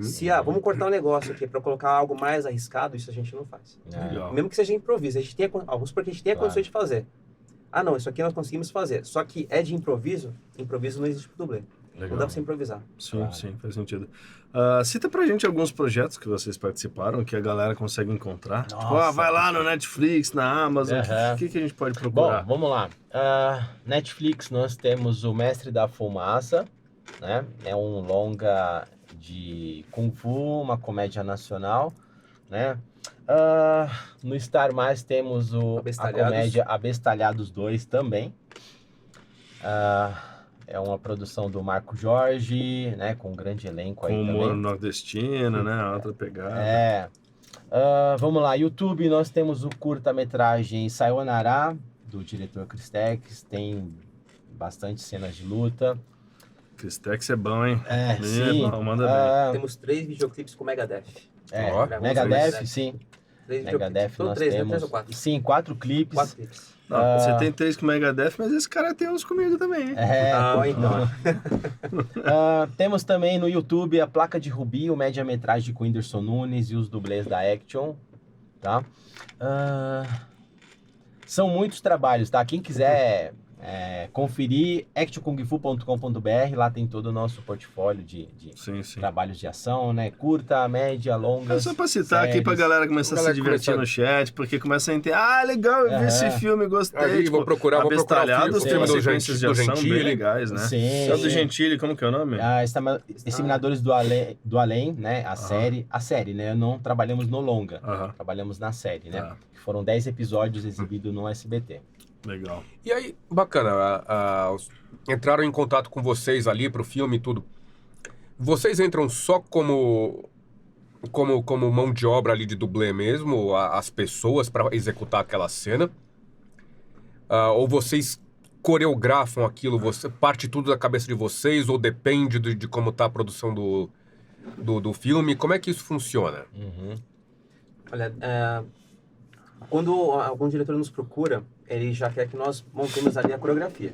Se, vamos cortar um negócio aqui para colocar algo mais arriscado, isso a gente não faz. Mesmo que seja improviso, vamos supor que a gente tenha condições de fazer. Ah, não, isso aqui nós conseguimos fazer. Só que é de improviso não existe pro dublê. Legal. Não dá pra você improvisar. Sim, faz sentido. Cita pra gente alguns projetos que vocês participaram, que a galera consegue encontrar. Nossa, vai lá no Netflix, na Amazon, o que a gente pode procurar? Bom, vamos lá. Netflix, nós temos O Mestre da Fumaça, né? É um longa de Kung Fu, uma comédia nacional, né? No Star Mais temos a comédia Abestalhados 2 também. É uma produção do Marco Jorge, né? Com um grande elenco aí também. Com humor nordestino, né? Outra pegada. Vamos lá, YouTube, nós temos o curta-metragem Sayonara, do diretor Cristex. Tem bastante cenas de luta. Cristex é bom, hein? Sim. Manda bem. Temos 3 videoclipes com Megadeth. Megadeth, sim. 3 Megadeth nós 3, temos. 3 ou 4? Sim, 4 clipes. 4 clipes. Não, você tem 3 com Megadeth, mas esse cara tem uns comigo também, hein? Então. Temos também no YouTube a Placa de Rubi, o média-metragem com Whindersson Nunes e os dublês da Action, tá? São muitos trabalhos, tá? Quem quiser conferir, actionkungfu.com.br, lá tem todo o nosso portfólio de trabalhos de ação, né? Curta, média, longa. É só pra citar aqui pra galera começar a se divertir no chat, porque começa a entender, legal, eu vi esse filme, gostei. Aí, vou procurar Abestalhados, tem umas sequências de ação bem legais, né? Sim. É o do Gentili, como que é o nome? Exterminadores do Além, né? A série, né? Não trabalhamos no longa, trabalhamos na série, né? Que foram 10 episódios exibidos no SBT. Legal. E aí, bacana, entraram em contato com vocês ali pro filme e tudo. Vocês entram só como mão de obra ali de dublê mesmo, as pessoas para executar aquela cena? Ou vocês coreografam aquilo, parte tudo da cabeça de vocês, ou depende de como tá a produção do filme? Como é que isso funciona? Olha, quando algum diretor nos procura, ele já quer que nós montemos ali a coreografia.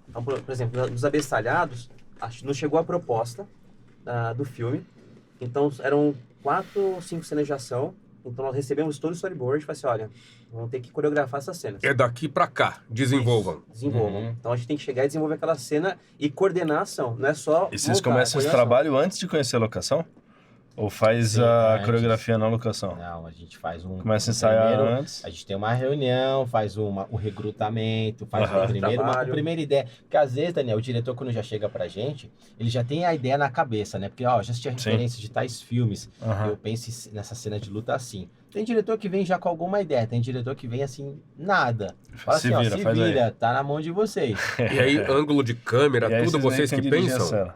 Então, por exemplo, dos Abestalhados, nos chegou a proposta do filme. Então, eram 4 ou 5 cenas de ação. Então, nós recebemos todo o storyboard e falamos assim, olha, vamos ter que coreografar essas cenas. É daqui pra cá, desenvolvam. Desenvolvam. Então, a gente tem que chegar e desenvolver aquela cena e coordenar a ação. Não é só E vocês começam esse trabalho antes de conhecer a locação? Ou faz a coreografia na locação? Não, a gente faz Começa a ensaiar antes? A gente tem uma reunião, faz um recrutamento, faz uma primeira ideia. Porque às vezes, Daniel, o diretor quando já chega pra gente, ele já tem a ideia na cabeça, né? Porque, já assisti a referência de tais filmes, eu penso nessa cena de luta assim. Tem diretor que vem já com alguma ideia, tem diretor que vem assim, nada. Fala Se assim, vira, ó, se faz aí. vira, tá na mão de vocês. E aí, ângulo de câmera, E aí tudo vocês vocês que nem têm dirigir a pensam?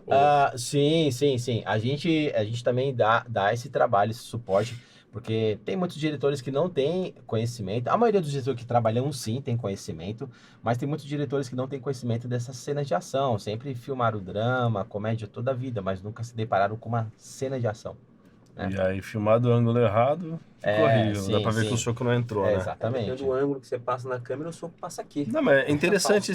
cena. Sim. A gente também dá esse trabalho, esse suporte, porque tem muitos diretores que não têm conhecimento. A maioria dos diretores que trabalham, sim, tem conhecimento, mas tem muitos diretores que não têm conhecimento dessas cenas de ação. Sempre filmaram drama, comédia toda a vida, mas nunca se depararam com uma cena de ação. E aí, filmado o ângulo errado, ficou horrível. Dá sim, pra ver que o soco não entrou, né? Exatamente. Dependendo do ângulo que você passa na câmera, o soco passa aqui. Não, mas é interessante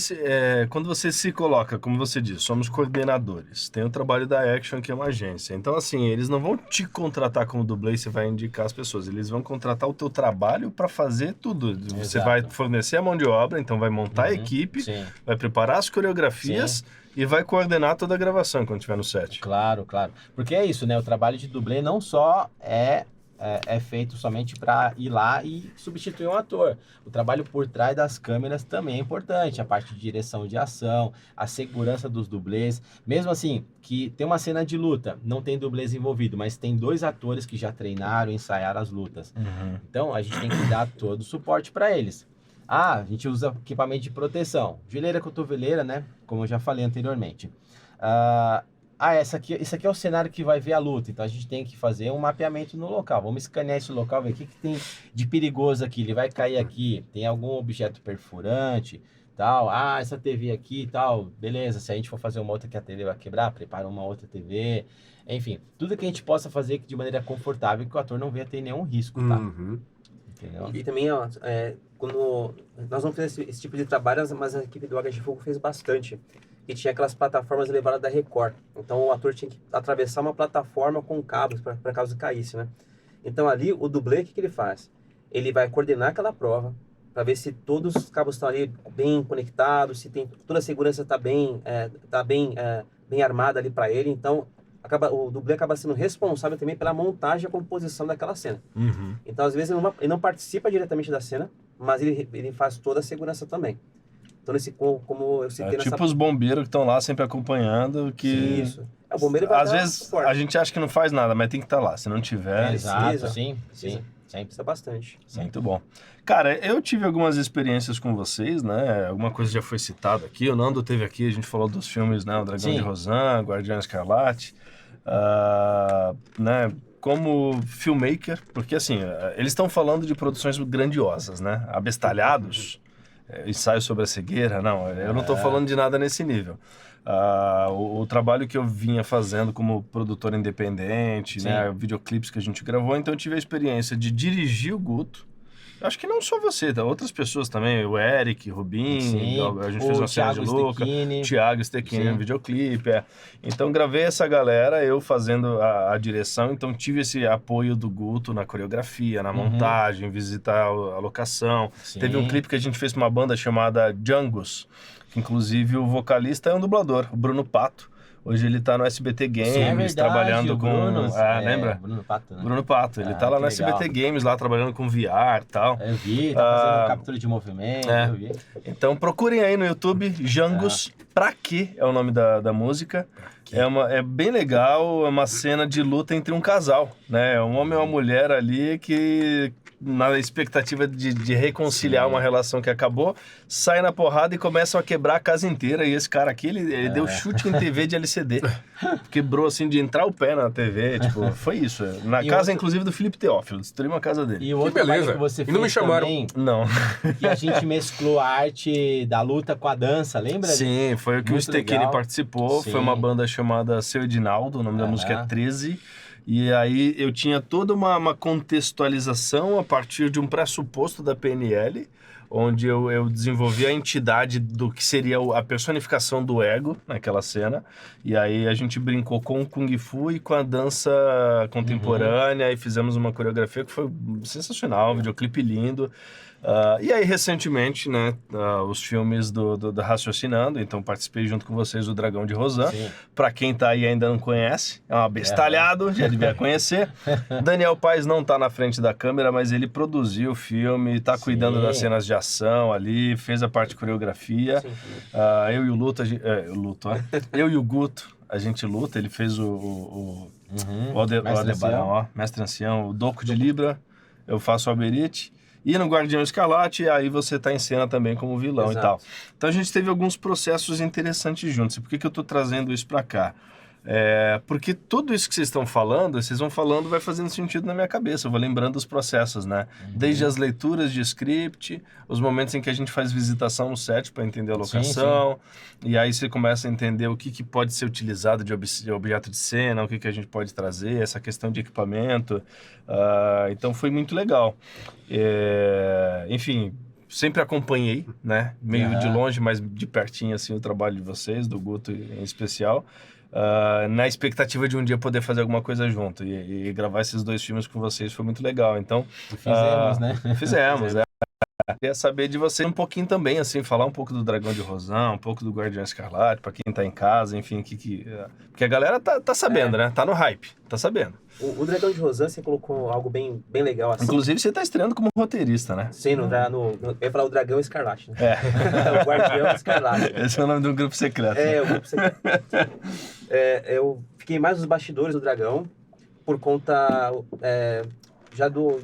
quando você se coloca, como você disse, somos coordenadores. Tem o trabalho da Action, que é uma agência. Então, assim, eles não vão te contratar como dublê e você vai indicar as pessoas. Eles vão contratar o teu trabalho para fazer tudo. Você Exato. vai fornecer a mão de obra, então vai montar a equipe, Sim. vai preparar as coreografias e vai coordenar toda a gravação quando estiver no set. Claro. Porque é isso, né? O trabalho de dublê não só é feito somente para ir lá e substituir um ator. O trabalho por trás das câmeras também é importante. A parte de direção de ação, a segurança dos dublês. Mesmo assim, que tem uma cena de luta, não tem dublês envolvido, mas tem 2 atores que já treinaram, ensaiaram as lutas. Então, a gente tem que dar todo o suporte para eles. A gente usa equipamento de proteção. Joelheira, cotoveleira, né? Como eu já falei anteriormente. Esse aqui é o cenário que vai ver a luta. Então a gente tem que fazer um mapeamento no local. Vamos escanear esse local, ver o que tem de perigoso aqui. Ele vai cair aqui. Tem algum objeto perfurante, tal. Essa TV aqui, tal. Beleza. Se a gente for fazer uma outra que a TV vai quebrar, prepara uma outra TV. Enfim, tudo que a gente possa fazer de maneira confortável, que o ator não venha ter nenhum risco, tá? Entendeu? E também, ó, quando nós vamos fazer esse tipo de trabalho, mas a equipe do Águia de Fogo fez bastante. E tinha aquelas plataformas elevadas da Record. Então o ator tinha que atravessar uma plataforma com cabos para caso caísse, né? Então ali o dublê, o que ele faz? Ele vai coordenar aquela prova para ver se todos os cabos estão ali bem conectados, se tem toda a segurança está bem armada ali para ele. Então o dublê acaba sendo responsável também pela montagem e composição daquela cena. Então às vezes ele não participa diretamente da cena, mas ele faz toda a segurança também. Então, como eu citei Tipo os bombeiros que estão lá sempre acompanhando, que... Isso. O bombeiro vai às dar vezes suporte. a gente acha que não faz nada, mas tem que estar lá. Se não tiver... Exato, precisa. sim. Precisa. Sempre. Precisa bastante. Muito bom. Cara, eu tive algumas experiências com vocês, né? Alguma coisa já foi citada aqui. O Nando teve aqui, a gente falou dos filmes, né? O Dragão de Rosan, Guardião Escarlate. Né? Como filmmaker, porque assim, eles estão falando de produções grandiosas, né? Abestalhados, ensaio sobre a cegueira, não, eu não estou falando de nada nesse nível. O trabalho que eu vinha fazendo como produtor independente, né? Videoclipes que a gente gravou, então eu tive a experiência de dirigir o Guto. Acho que não só você, tá? Outras pessoas também, o Eric, Rubinho, a gente fez uma cena de Luca, Thiago Stecchini no videoclipe. Então gravei essa galera, eu fazendo a direção, então tive esse apoio do Guto na coreografia, na montagem, visitar a locação. Teve um clipe que a gente fez com uma banda chamada Django's, que inclusive o vocalista é um dublador, o Bruno Pato. Hoje ele tá no SBT Games, trabalhando com... Bruno, lembra? Bruno Pato, né? Bruno Pato, ele tá lá no SBT Games, lá trabalhando com VR e tal. Eu vi, tá fazendo captura de movimento, eu vi. Então procurem aí no YouTube, Django's Pra Quê é o nome da música. É bem legal, é uma cena de luta entre um casal, né? Um homem e uma mulher ali que... na expectativa de reconciliar uma relação que acabou, sai na porrada e começam a quebrar a casa inteira. E esse cara aqui, ele deu chute em TV de LCD. Quebrou, assim, de entrar o pé na TV. Tipo, foi isso. Na casa, inclusive, do Felipe Teófilo. Destruiu a casa dele. E o outro trabalho que você E fez não me chamaram. também, Não. que a gente mesclou a arte da luta com a dança, lembra? Sim, foi o que o Stecchini participou. Sim. Foi uma banda chamada Seu Edinaldo. O nome da música é 13. E aí eu tinha toda uma contextualização a partir de um pressuposto da PNL, onde eu desenvolvi a entidade do que seria a personificação do ego naquela cena. E aí a gente brincou com o Kung Fu e com a dança contemporânea e fizemos uma coreografia que foi sensacional, um videoclipe lindo. E aí, recentemente, né, os filmes do Raciocinando, então participei junto com vocês do Dragão de Rosan. Pra quem tá aí e ainda não conhece, é um abestalhado, já devia conhecer. Daniel Paes não tá na frente da câmera, mas ele produziu o filme, tá cuidando das cenas de ação ali, fez a parte de coreografia. Eu e o Luto, eu e o Guto, a gente luta, ele fez o Aldebarão, Mestre Ancião, o Doco de Libra. eu faço o Alberite. E no Guardião Escarlate, aí você tá em cena também como vilão Exato. e tal. Então a gente teve alguns processos interessantes juntos. E por que eu tô trazendo isso para cá? Porque tudo isso que vocês estão falando, vocês vão falando, vai fazendo sentido na minha cabeça. Eu vou lembrando os processos, né? Desde as leituras de script, os momentos em que a gente faz visitação no set para entender a locação. E aí você começa a entender o que pode ser utilizado de objeto de cena, o que a gente pode trazer, essa questão de equipamento. Então foi muito legal. Enfim, sempre acompanhei, né? Meio de longe, mas de pertinho, assim, o trabalho de vocês, do Guto em especial. Na expectativa de um dia poder fazer alguma coisa junto. E gravar esses 2 filmes com vocês foi muito legal. Então, Fizemos, né? Fizemos, Queria saber de você um pouquinho também, assim, falar um pouco do Dragão de Rosão, um pouco do Guardião Escarlate, pra quem tá em casa, enfim, porque a galera tá sabendo, né? Tá no hype, tá sabendo. O Dragão de Rosan, você colocou algo bem legal assim. Inclusive, você tá estreando como roteirista, né? Sim, eu ia falar o Dragão Escarlate, né? O Guardião Escarlate. Esse é o nome do grupo secreto. O grupo secreto. Eu fiquei mais nos bastidores do Dragão, por conta já do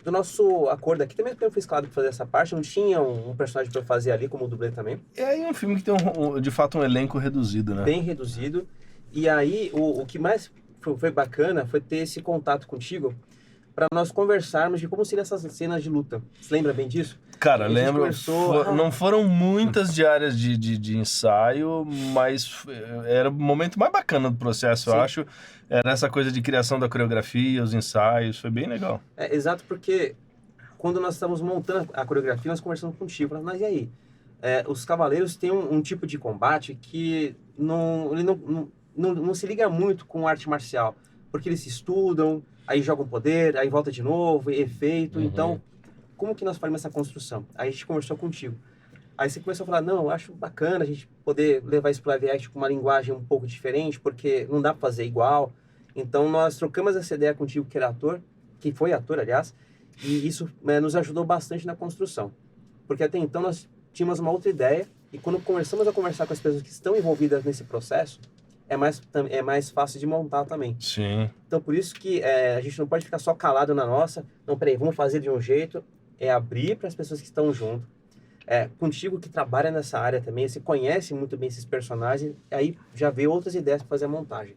nosso acordo aqui. Também porque eu fui escalado para fazer essa parte, não tinha um personagem para eu fazer ali, como dublê também. É um filme que tem, de fato, um elenco reduzido, né? Bem reduzido. E aí, o que mais foi bacana foi ter esse contato contigo para nós conversarmos de como seriam essas cenas de luta. Você lembra bem disso? Cara, lembro. Não foram muitas diárias de ensaio, mas era o momento mais bacana do processo, eu acho. Era essa coisa de criação da coreografia, os ensaios, foi bem legal. Exato, porque quando nós estávamos montando a coreografia, nós conversamos contigo, falamos, mas e aí? Os cavaleiros têm um tipo de combate que ele não se liga muito com arte marcial, porque eles se estudam, aí jogam poder, aí volta de novo, efeito, então como que nós fazemos essa construção? Aí a gente conversou contigo. Aí você começou a falar, não, eu acho bacana a gente poder levar isso para live action com uma linguagem um pouco diferente, porque não dá para fazer igual. Então nós trocamos essa ideia contigo, que era ator, que foi ator, aliás, e isso nos ajudou bastante na construção. Porque até então nós tínhamos uma outra ideia, e quando começamos a conversar com as pessoas que estão envolvidas nesse processo, é mais fácil de montar também. Sim. Então por isso que a gente não pode ficar só calado na nossa, não, peraí, vamos fazer de um jeito, abrir para as pessoas que estão junto. Contigo que trabalha nessa área também, você conhece muito bem esses personagens, aí já veio outras ideias para fazer a montagem.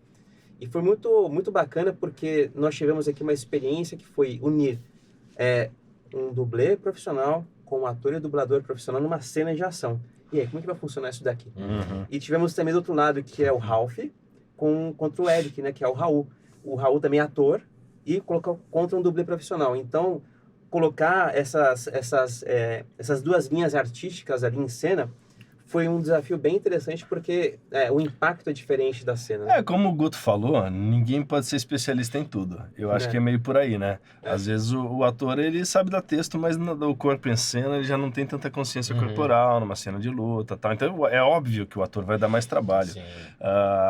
E foi muito, muito bacana porque nós tivemos aqui uma experiência que foi unir um dublê profissional com um ator e dublador profissional numa cena de ação. E aí, como é que vai funcionar isso daqui? E tivemos também do outro lado, que é o Ralph, contra o Eric, né, que é o Raul. O Raul também é ator e colocou contra um dublê profissional. Então, colocar essas 2 linhas artísticas ali em cena foi um desafio bem interessante, porque o impacto é diferente da cena. Né? Como o Guto falou, ninguém pode ser especialista em tudo. Eu acho que é meio por aí, né? Às vezes o ator, ele sabe dar texto, mas o corpo em cena, ele já não tem tanta consciência corporal numa cena de luta e tal. Então é óbvio que o ator vai dar mais trabalho.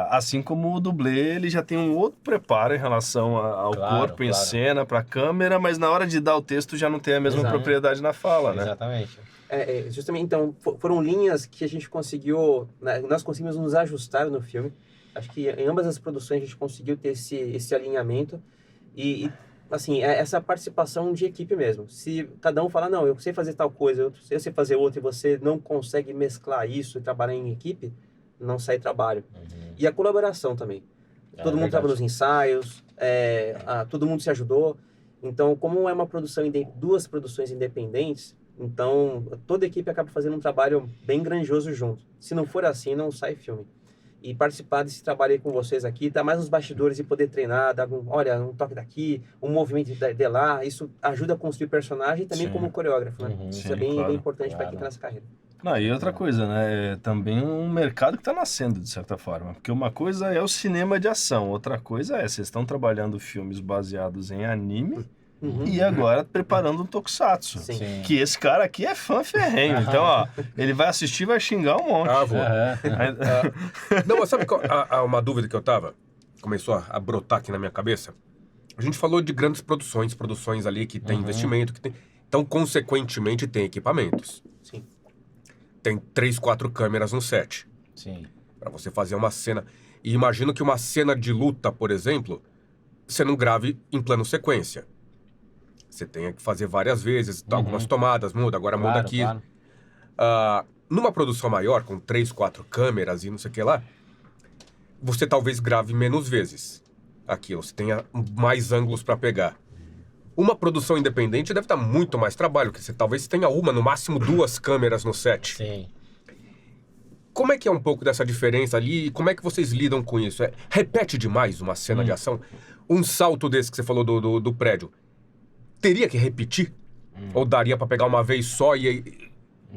Assim como o dublê, ele já tem um outro preparo em relação ao corpo em cena, pra câmera, mas na hora de dar o texto já não tem a mesma propriedade na fala, né? Exatamente. Justamente, então, foram linhas que a gente conseguiu, né, nós conseguimos nos ajustar no filme. Acho que em ambas as produções a gente conseguiu ter esse alinhamento e assim, essa participação de equipe mesmo. Se cada um falar, não, eu sei fazer tal coisa, eu sei fazer outra, e você não consegue mesclar isso e trabalhar em equipe, não sai trabalho. E a colaboração também. Todo mundo estava nos ensaios, todo mundo se ajudou. Então, como é uma produção, 2 produções independentes, então toda a equipe acaba fazendo um trabalho bem grandioso junto. Se não for assim, não sai filme. E participar desse trabalho aí com vocês aqui, estar mais nos bastidores e poder treinar, dar um toque daqui, um movimento de lá, isso ajuda a construir personagem também como coreógrafo, né? Isso é bem importante para quem está nessa carreira. E outra coisa, né? É também um mercado que está nascendo, de certa forma. Porque uma coisa é o cinema de ação, outra coisa vocês estão trabalhando filmes baseados em anime e agora preparando um tokusatsu. Sim. Que esse cara aqui é fã ferrenho. Então, ó, ele vai assistir e vai xingar um monte. Vou. Não, mas sabe uma dúvida que eu tava? Começou a brotar aqui na minha cabeça. A gente falou de grandes produções ali que tem investimento, que tem... Então, consequentemente, tem equipamentos. Sim. Tem 3, 4 câmeras no set. Sim. Pra você fazer uma cena. E imagino que uma cena de luta, por exemplo, você não grave em plano sequência. Você tem que fazer várias vezes, algumas tomadas, muda, agora muda aqui. Claro. Numa produção maior, com 3, 4 câmeras e não sei o que lá, você talvez grave menos vezes aquilo, você tenha mais ângulos para pegar. Uma produção independente deve dar muito mais trabalho, porque você talvez tenha uma, no máximo 2 câmeras no set. Sim. Como é que é um pouco dessa diferença ali e como é que vocês lidam com isso? Repete demais uma cena de ação? Um salto desse que você falou do prédio, teria que repetir? Ou daria para pegar uma vez só e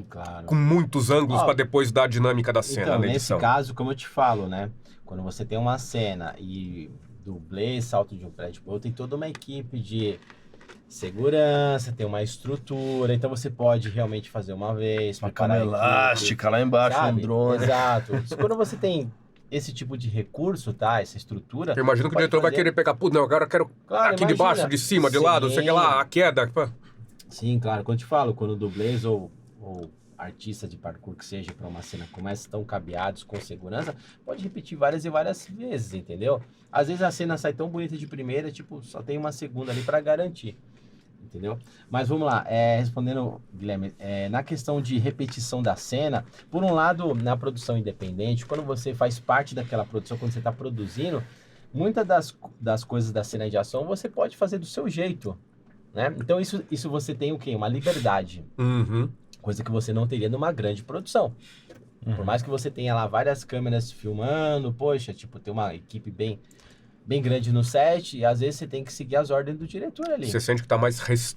Claro. com muitos ângulos para depois dar a dinâmica da cena Então, na nesse edição? caso, como eu te falo, né? Quando você tem uma cena e dublê, salto de um prédio para outro, tem toda uma equipe de segurança, tem uma estrutura, então você pode realmente fazer uma vez, Uma preparar cama a equipe, elástica lá embaixo, sabe? um drone. Exato. Quando você tem esse tipo de recurso, tá? Essa estrutura... Eu imagino que o pode diretor vai fazer- querer pegar, pô, não, agora eu quero Claro, aqui de imagina. baixo, de cima, de lado, não sei o que Sim. lá, a queda. Pô. Sim, claro. Quando eu te falo, quando dublês ou artista de parkour que seja para uma cena como essa, estão cabeados com segurança, pode repetir várias e várias vezes, entendeu? Às vezes a cena sai tão bonita de primeira, tipo, só tem uma segunda ali para garantir, entendeu? Mas vamos lá, respondendo, Guilherme, na questão de repetição da cena, por um lado, na produção independente, quando você faz parte daquela produção, quando você está produzindo, muitas das coisas da cena de ação você pode fazer do seu jeito, né? Então isso você tem o quê? Uma liberdade. Uhum. Coisa que você não teria numa grande produção. Por mais que você tenha lá várias câmeras filmando, poxa, tipo, tem uma equipe bem grande no set, e às vezes você tem que seguir as ordens do diretor ali. Você sente que tá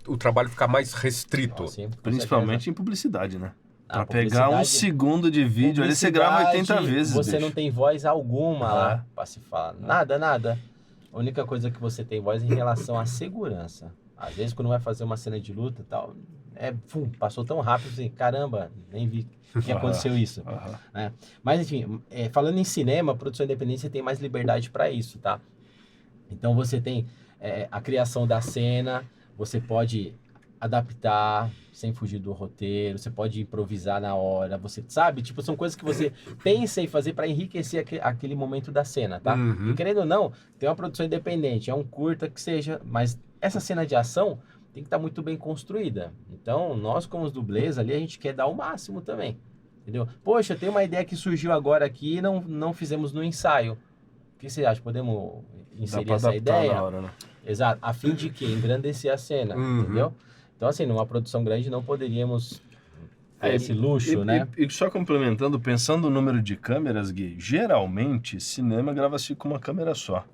o trabalho fica mais restrito. Assim, com Principalmente em publicidade, né? certeza. Pra pegar um publicidade- segundo de vídeo, ali você grava 80 publicidade, vezes, Você bicho. não tem voz alguma Ah. lá pra se falar. Nada. A única coisa que você tem voz é em relação à segurança. Às vezes, quando vai fazer uma cena de luta e tal, passou tão rápido assim, caramba, nem vi que aconteceu isso. Aham. Mas, enfim, falando em cinema, produção independente, você tem mais liberdade para isso, tá? Então, você tem a criação da cena, você pode adaptar sem fugir do roteiro, você pode improvisar na hora, você sabe? Tipo, são coisas que você pensa em fazer para enriquecer aquele momento da cena, tá? Uhum. E querendo ou não, tem uma produção independente, é um curta que seja, mas essa cena de ação tem que estar muito bem construída. Então, nós como os dublês ali, a gente quer dar o máximo também, entendeu? Poxa, tem uma ideia que surgiu agora aqui e não fizemos no ensaio. O que você acha? Podemos Dá inserir pra essa adaptar ideia? na hora, né? Exato, a fim de que engrandecer a cena, Uhum. entendeu? Então, assim, numa produção grande não poderíamos ter esse luxo, E- né? E só complementando, pensando no número de câmeras, Gui, geralmente cinema grava-se com uma câmera só.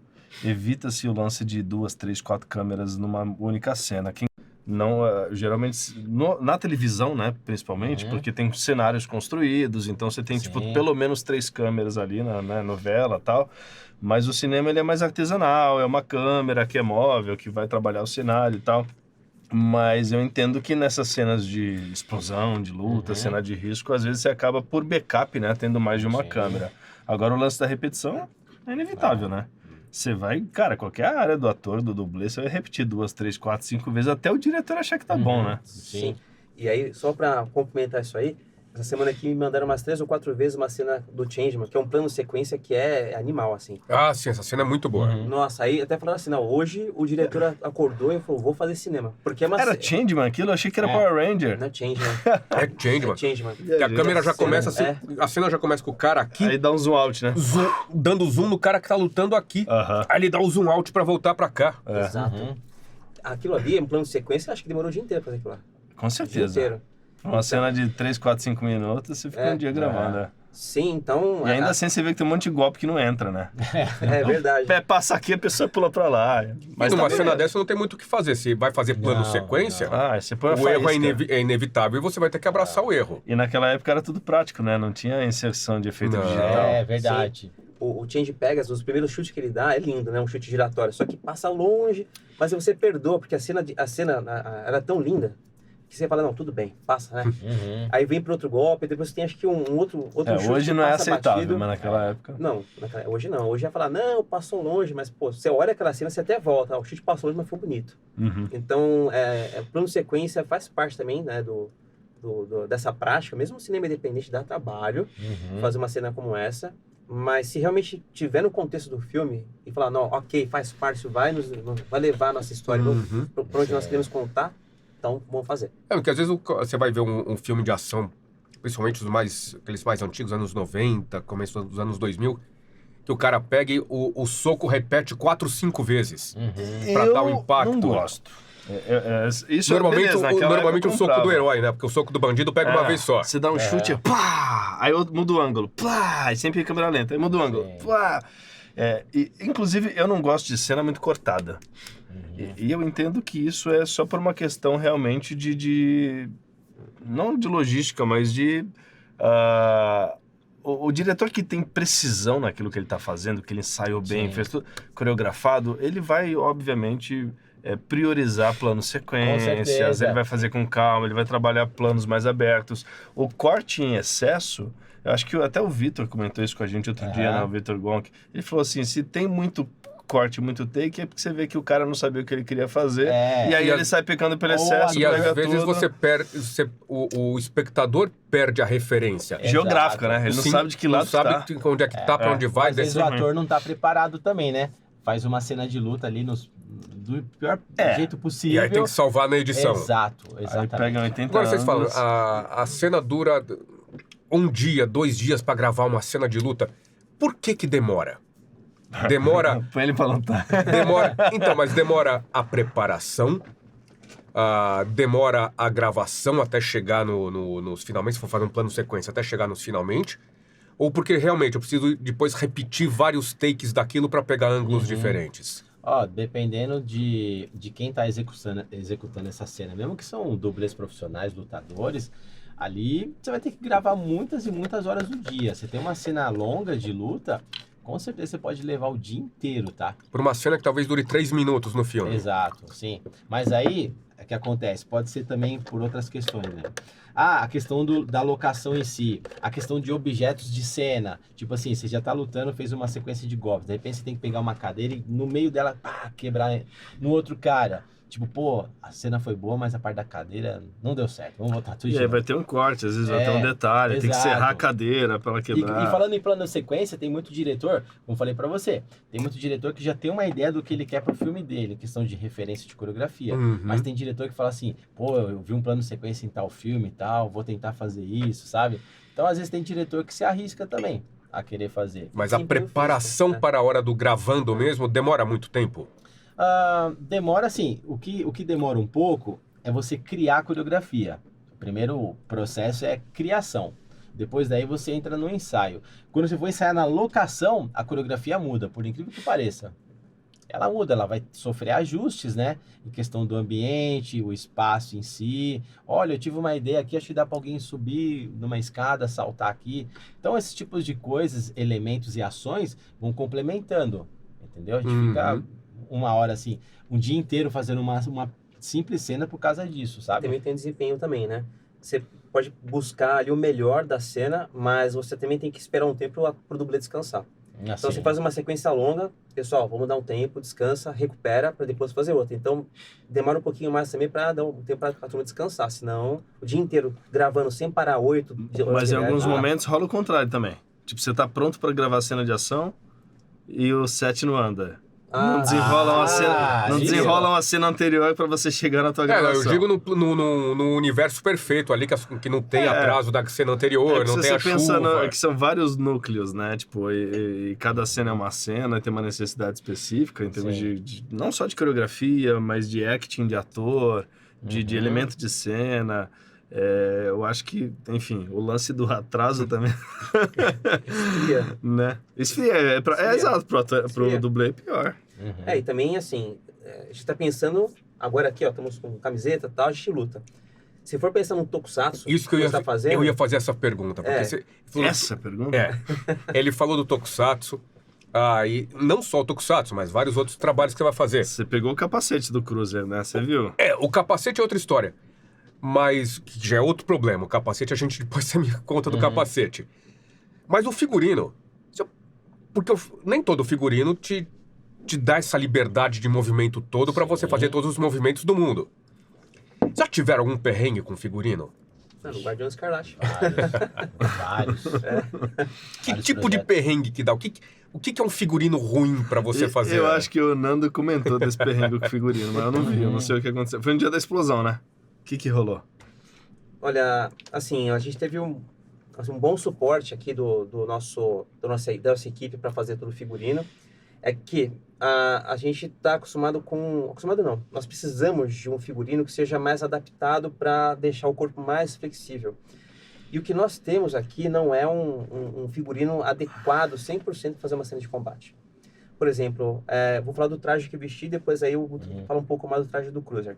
Evita-se o lance de 2, 3, 4 câmeras numa única cena. Quem não, geralmente, na televisão, né, principalmente, Uhum. porque tem cenários construídos, então você tem, tipo, Sim. pelo menos 3 câmeras ali na novela e tal. Mas o cinema, ele é mais artesanal, é uma câmera que é móvel, que vai trabalhar o cenário e tal. Mas eu entendo que nessas cenas de explosão, de luta, Uhum. cena de risco, às vezes você acaba por backup, né? Tendo mais de uma Sim. câmera. Agora o lance da repetição é inevitável, né? Você vai, cara, qualquer área do ator, do dublê, você vai repetir 2, 3, 4, 5 vezes até o diretor achar que tá bom, né? Sim. E aí, só pra complementar isso aí, essa semana aqui me mandaram umas 3 ou 4 vezes uma cena do Changeman, que é um plano sequência que é animal, assim. Ah, sim, essa cena é muito boa. Uhum. Nossa, aí até falaram assim, não, hoje o diretor acordou e falou, vou fazer cinema. Porque é uma Era Changeman aquilo? Eu achei que era É. Power Ranger. Não é Changeman, É Changeman. é Changeman. Que a câmera já Cena, começa assim, a cena já começa com o cara aqui, Aí dá um zoom out, né? dando zoom no cara que tá lutando aqui. Aham. Aí ele dá o zoom out pra voltar pra cá. É, Exato. Uhum. Aquilo ali, um plano de sequência, acho que demorou o dia inteiro pra fazer aquilo lá. com O dia certeza. inteiro. Uma cena de 3, 4, 5 minutos, você fica um dia gravando, né? Sim, então... E ainda assim você vê que tem um monte de golpe que não entra, né? É verdade. Passa aqui, a pessoa pula pra lá. Mas tá numa cena beleza. dessa não tem muito o que fazer. Se vai fazer plano Não, sequência, Ah, você põe a o erro é, faísca. é inevitável e você vai ter que abraçar o erro. E naquela época era tudo prático, né? Não tinha inserção de efeito Não. digital. É verdade. O Change Pegas, os primeiros chutes que ele dá, é lindo, né? Um chute giratório. Só que passa longe, mas você perdoa, porque a cena era tão linda que você fala, não, tudo bem, passa, né? Uhum. Aí vem pro outro golpe, depois tem acho que um outro chute Hoje que não é passa aceitável, batido. mas naquela época. Não, hoje não. Hoje ia falar, não, passou longe, mas, pô, você olha aquela cena, você até volta. O chute passou longe, mas foi bonito. Uhum. Então, plano sequência faz parte também, né, dessa prática. Mesmo o cinema independente dá trabalho Uhum. fazer uma cena como essa. Mas se realmente tiver no contexto do filme e falar, não, ok, faz parte, isso vai levar a nossa história para onde nós queremos contar, então vamos fazer. Porque às vezes você vai ver um filme de ação, principalmente aqueles mais antigos, anos 90, começo dos anos 2000, que o cara pega e o soco repete 4, 5 vezes pra dar um impacto. Não gosto. Isso Normalmente o soco do herói, né? Porque o soco do bandido pega uma vez só. Você dá um chute, pá! Aí muda o ângulo, plá! Aí sempre fica câmera lenta, aí muda o ângulo, plá! Inclusive, eu não gosto de cena muito cortada. E eu entendo que isso é só por uma questão realmente de não de logística, mas de... O diretor que tem precisão naquilo que ele está fazendo, que ele ensaiou bem, fez tudo coreografado, ele vai, obviamente, priorizar planos sequências, ele vai fazer com calma, ele vai trabalhar planos mais abertos. O corte em excesso, eu acho que até o Vitor comentou isso com a gente outro dia, né, o Vitor Gonk, ele falou assim, se tem muito corte, muito take, é porque você vê que o cara não sabia o que ele queria fazer, e aí ele sai pecando pelo excesso, e às vezes você perde, o espectador perde a referência geográfica, né? Ele não sabe de que lado tá. Não sabe onde é que tá, pra onde vai. Às vezes o ator não tá preparado também, né? Faz uma cena de luta ali do pior jeito possível. E aí tem que salvar na edição. Exato, exatamente. Aí pega 80 Agora vocês falam, anos. a cena dura 1 dia, 2 dias pra gravar uma cena de luta. Por que demora? Demora... Põe ele pra lutar. Então, mas demora a preparação, demora a gravação até chegar nos finalmente, se for fazer um plano sequência, até chegar nos finalmente, ou porque realmente eu preciso depois repetir vários takes daquilo para pegar ângulos diferentes? Dependendo de quem tá executando essa cena, mesmo que são dublês profissionais, lutadores, ali você vai ter que gravar muitas e muitas horas do dia. Você tem uma cena longa de luta, com certeza você pode levar o dia inteiro, tá? Por uma cena que talvez dure 3 minutos no filme. Exato, sim. Mas aí, o que acontece? Pode ser também por outras questões, né? A questão da locação em si, a questão de objetos de cena. Tipo assim, você já tá lutando, fez uma sequência de golpes, de repente você tem que pegar uma cadeira e no meio dela, quebrar no outro cara. Tipo, pô, a cena foi boa, mas a parte da cadeira não deu certo. Vamos voltar tudo de E aí novo. vai ter um corte, às vezes vai ter um detalhe, tem que serrar a cadeira pra ela quebrar. E falando em plano de sequência, tem muito diretor, como falei pra você, tem muito diretor que já tem uma ideia do que ele quer pro filme dele, questão de referência de coreografia. Mas tem diretor que fala assim, pô, eu vi um plano de sequência em tal filme e tal, vou tentar fazer isso, sabe? Então, às vezes, tem diretor que se arrisca também a querer fazer. Mas a preparação para a hora do gravando mesmo demora muito tempo? Demora assim, o que demora um pouco é você criar a coreografia. O primeiro processo é criação. Depois daí você entra no ensaio. Quando você for ensaiar na locação, a coreografia muda, por incrível que pareça. Ela muda, ela vai sofrer ajustes, né? Em questão do ambiente, o espaço em si. Olha, eu tive uma ideia aqui, acho que dá para alguém subir numa escada, saltar aqui. Então, esses tipos de coisas, elementos e ações vão complementando, entendeu? A gente fica 1 hora, assim, um dia inteiro fazendo uma simples cena por causa disso, sabe? Também tem desempenho também, né? Você pode buscar ali o melhor da cena, mas você também tem que esperar um tempo pro dublê descansar. Então você faz uma sequência longa, pessoal, vamos dar um tempo, descansa, recupera para depois fazer outra. Então demora um pouquinho mais também para dar um tempo para a turma descansar, senão o dia inteiro gravando sem parar 8 dias. Mas em alguns momentos rola o contrário também. Tipo, você tá pronto para gravar cena de ação e o set não anda. Não desenrola uma cena anterior para você chegar na tua gravação. Eu digo no universo perfeito ali, que não tem atraso da cena anterior, não tem a chuva. Você pensa que são vários núcleos, né? Tipo, e cada cena é uma cena, tem uma necessidade específica em termos de não só de coreografia, mas de acting de ator, de elemento de cena. Eu acho que, enfim, o lance do atraso também. Esfria. Né? Esfria. Exato, pro dublê é pior. E também, assim, a gente tá pensando, agora aqui, ó, estamos com camiseta e tal, a gente luta. Se for pensar no tokusatsu, isso que eu ia fazer essa pergunta. Porque essa pergunta? Ele falou do tokusatsu, e não só o tokusatsu, mas vários outros trabalhos que você vai fazer. Você pegou o capacete do Cruiser, né? Você viu? O capacete é outra história. Mas que já é outro problema. O capacete, a gente depois tem a conta do capacete. Mas o figurino... Porque nem todo figurino te dá essa liberdade de movimento todo para você fazer todos os movimentos do mundo. Já tiveram algum perrengue com figurino? No Guardião Escarlate. Vários. Que tipo de perrengue que dá? O que é um figurino ruim pra você fazer? Eu acho que o Nando comentou desse perrengue com figurino, mas eu não vi, eu não sei o que aconteceu. Foi no dia da explosão, né? O que rolou? Olha, assim, a gente teve um bom suporte aqui da nossa equipe para fazer todo o figurino. É que a gente está acostumado com... Acostumado não. Nós precisamos de um figurino que seja mais adaptado para deixar o corpo mais flexível. E o que nós temos aqui não é um figurino adequado 100% para fazer uma cena de combate. Por exemplo, vou falar do traje que eu vesti, depois aí eu falo um pouco mais do traje do Cruiser.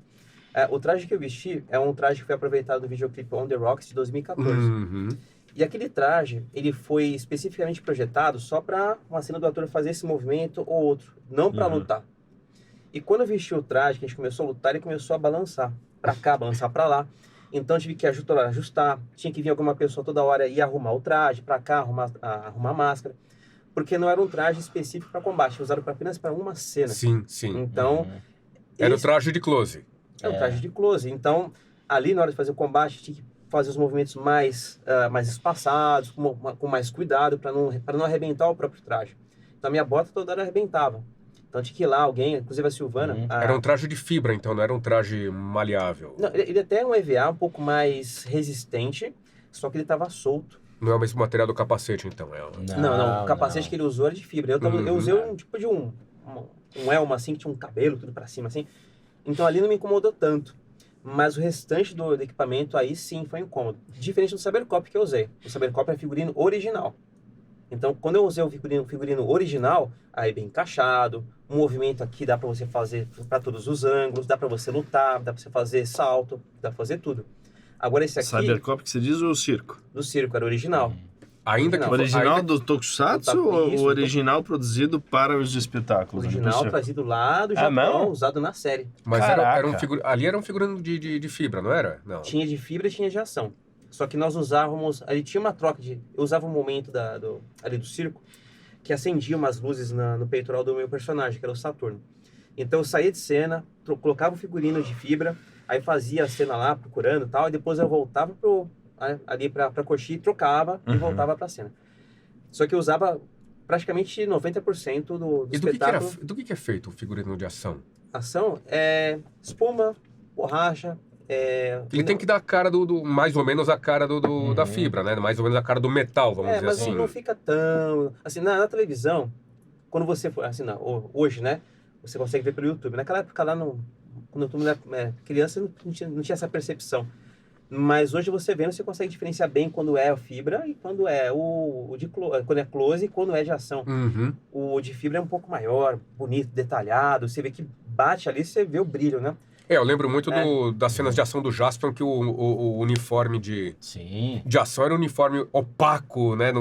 O traje que eu vesti é um traje que foi aproveitado do videoclipe On The Rocks de 2014. E aquele traje, ele foi especificamente projetado só para uma cena do ator fazer esse movimento ou outro, não para lutar. E quando eu vesti o traje, que a gente começou a lutar, ele começou a balançar para cá, balançar para lá. Então eu tive que ajustar, tinha que vir alguma pessoa toda hora e arrumar o traje para cá, arrumar a máscara, porque não era um traje específico para combate, usaram apenas para uma cena. Sim. Então Era o traje de close. É um traje de close. Então, ali na hora de fazer o combate, tinha que fazer os movimentos mais espaçados, com mais cuidado, para não arrebentar o próprio traje. Então, a minha bota toda hora arrebentava. Então, tinha que ir lá, alguém, inclusive a Silvana... Era um traje de fibra, então, não era um traje maleável. Não, ele até era um EVA um pouco mais resistente, só que ele estava solto. Não é o mesmo material do capacete, então. Não. O capacete que ele usou era de fibra. Eu usei um tipo de um elmo, assim, que tinha um cabelo tudo para cima, assim. Então ali não me incomodou tanto, mas o restante do equipamento aí sim foi incômodo. Diferente do Cybercop que eu usei. O Cybercop é figurino original. Então quando eu usei o figurino original, aí bem encaixado, um movimento aqui dá para você fazer para todos os ângulos, dá para você lutar, dá para você fazer salto, dá para fazer tudo. Agora esse aqui... Cybercop que você diz ou o circo? Do circo, era original. O original do Tokusatsu ou o original produzido para os espetáculos? Original trazido lá do Japão, usado na série. Mas ali era um figurino de fibra, não era? Não. Tinha de fibra e tinha de ação. Só que nós usávamos... Ali tinha uma troca de... Eu usava um momento ali do circo que acendia umas luzes no peitoral do meu personagem, que era o Saturno. Então eu saía de cena, colocava o figurino de fibra, aí fazia a cena lá, procurando e tal, e depois eu voltava ali pra coxinha, trocava e voltava pra cena. Só que eu usava praticamente 90% do espetáculo. Do que é feito o figurino de ação? Ação é espuma, borracha... Ele tem que dar a cara mais ou menos a cara da fibra, né? Mais ou menos a cara do metal, vamos dizer assim. Mas não fica tão... Assim, na televisão, quando você for... Assim, hoje, né? Você consegue ver pelo YouTube. Naquela época lá, quando eu era criança, não tinha essa percepção. Mas hoje você vendo, você consegue diferenciar bem quando é a fibra e quando é quando é close e quando é de ação. O de fibra é um pouco maior, bonito, detalhado. Você vê que bate ali, você vê o brilho, né? Eu lembro muito das cenas de ação do Jaspion, que o uniforme de ação era um uniforme opaco, né?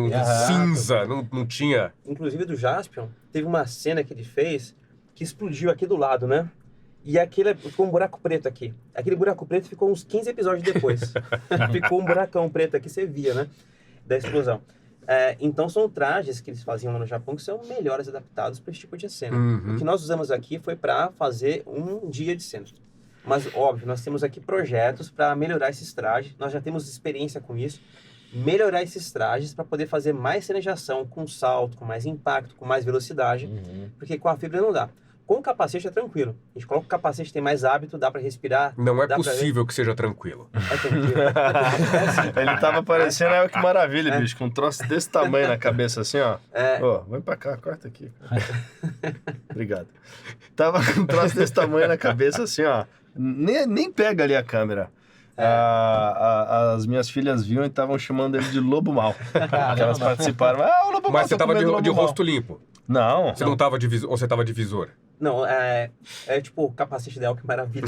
Cinza, não tinha... Inclusive do Jaspion, teve uma cena que ele fez que explodiu aqui do lado, né? E ficou um buraco preto aqui. Aquele buraco preto ficou uns 15 episódios depois. Ficou um buracão preto aqui, você via, né? Da explosão. Então são trajes que eles faziam lá no Japão que são melhores adaptados para esse tipo de cena. O que nós usamos aqui foi para fazer um dia de cena. Mas, óbvio, nós temos aqui projetos para melhorar esses trajes. Nós já temos experiência com isso. Melhorar esses trajes para poder fazer mais cenas de ação com salto, com mais impacto, com mais velocidade. Porque com a fibra não dá. Com o capacete é tranquilo. A gente coloca o capacete, tem mais hábito, dá para respirar. Não é possível que seja tranquilo. É tranquilo. Ele tava parecendo, que maravilha, bicho, com um troço desse tamanho na cabeça, assim, ó. Vem pra cá, corta aqui. Obrigado. Tava com um troço desse tamanho na cabeça, assim, ó. Nem pega ali a câmera. As minhas filhas viam e estavam chamando ele de Lobo Mal. Que elas participaram. O Lobo Mal. Mas você tava de rosto limpo? Não. Você não tava de visor? Ou você tava de visor? Não, tipo o capacete dela, que maravilha.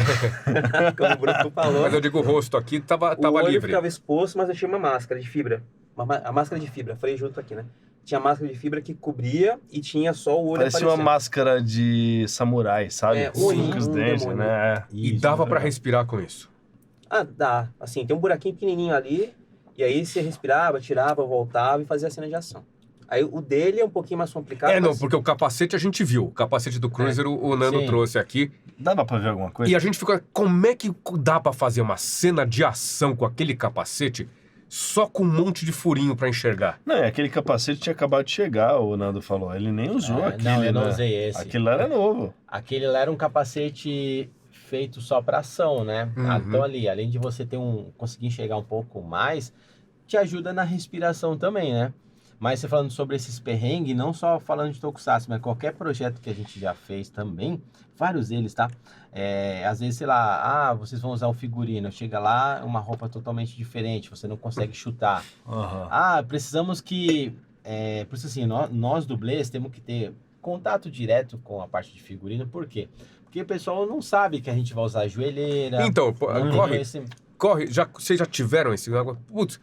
Como o Bruno falou. Mas eu digo o rosto aqui, tava o olho livre. Ficava exposto, mas eu tinha uma máscara de fibra. A máscara de fibra, falei junto aqui, né? Tinha máscara de fibra que cobria e tinha só o olho Parecia aparecendo. Uma máscara de samurai, sabe? Com os dentes, né? E dava pra respirar com isso? Dá. Assim, tem um buraquinho pequenininho ali, e aí você respirava, tirava, voltava e fazia a cena de ação. Aí o dele é um pouquinho mais complicado. Não, mas- porque o capacete a gente viu. O capacete do Cruiser o Nando Sim. trouxe aqui. Dava pra ver alguma coisa? E a gente fica, como é que dá pra fazer uma cena de ação com aquele capacete só com um monte de furinho pra enxergar? Não, aquele capacete tinha acabado de chegar, o Nando falou. Ele nem usou aquele. Não, eu não né? usei esse. Aquele lá era novo. Aquele lá era um capacete feito só para ação, né? Uhum. Então ali, além de você ter conseguir enxergar um pouco mais, te ajuda na respiração também, né? Mas você falando sobre esses perrengues, não só falando de Tokusatsu, mas qualquer projeto que a gente já fez também, vários deles, tá? Às vezes, sei lá, vocês vão usar um figurino, chega lá, uma roupa totalmente diferente, você não consegue chutar. Aham. Precisamos que... por isso assim, nós dublês temos que ter contato direto com a parte de figurino, por quê? Porque o pessoal não sabe que a gente vai usar joelheira. Então, pô, não tem corre, conhecimento. vocês já tiveram esse negócio? Putz,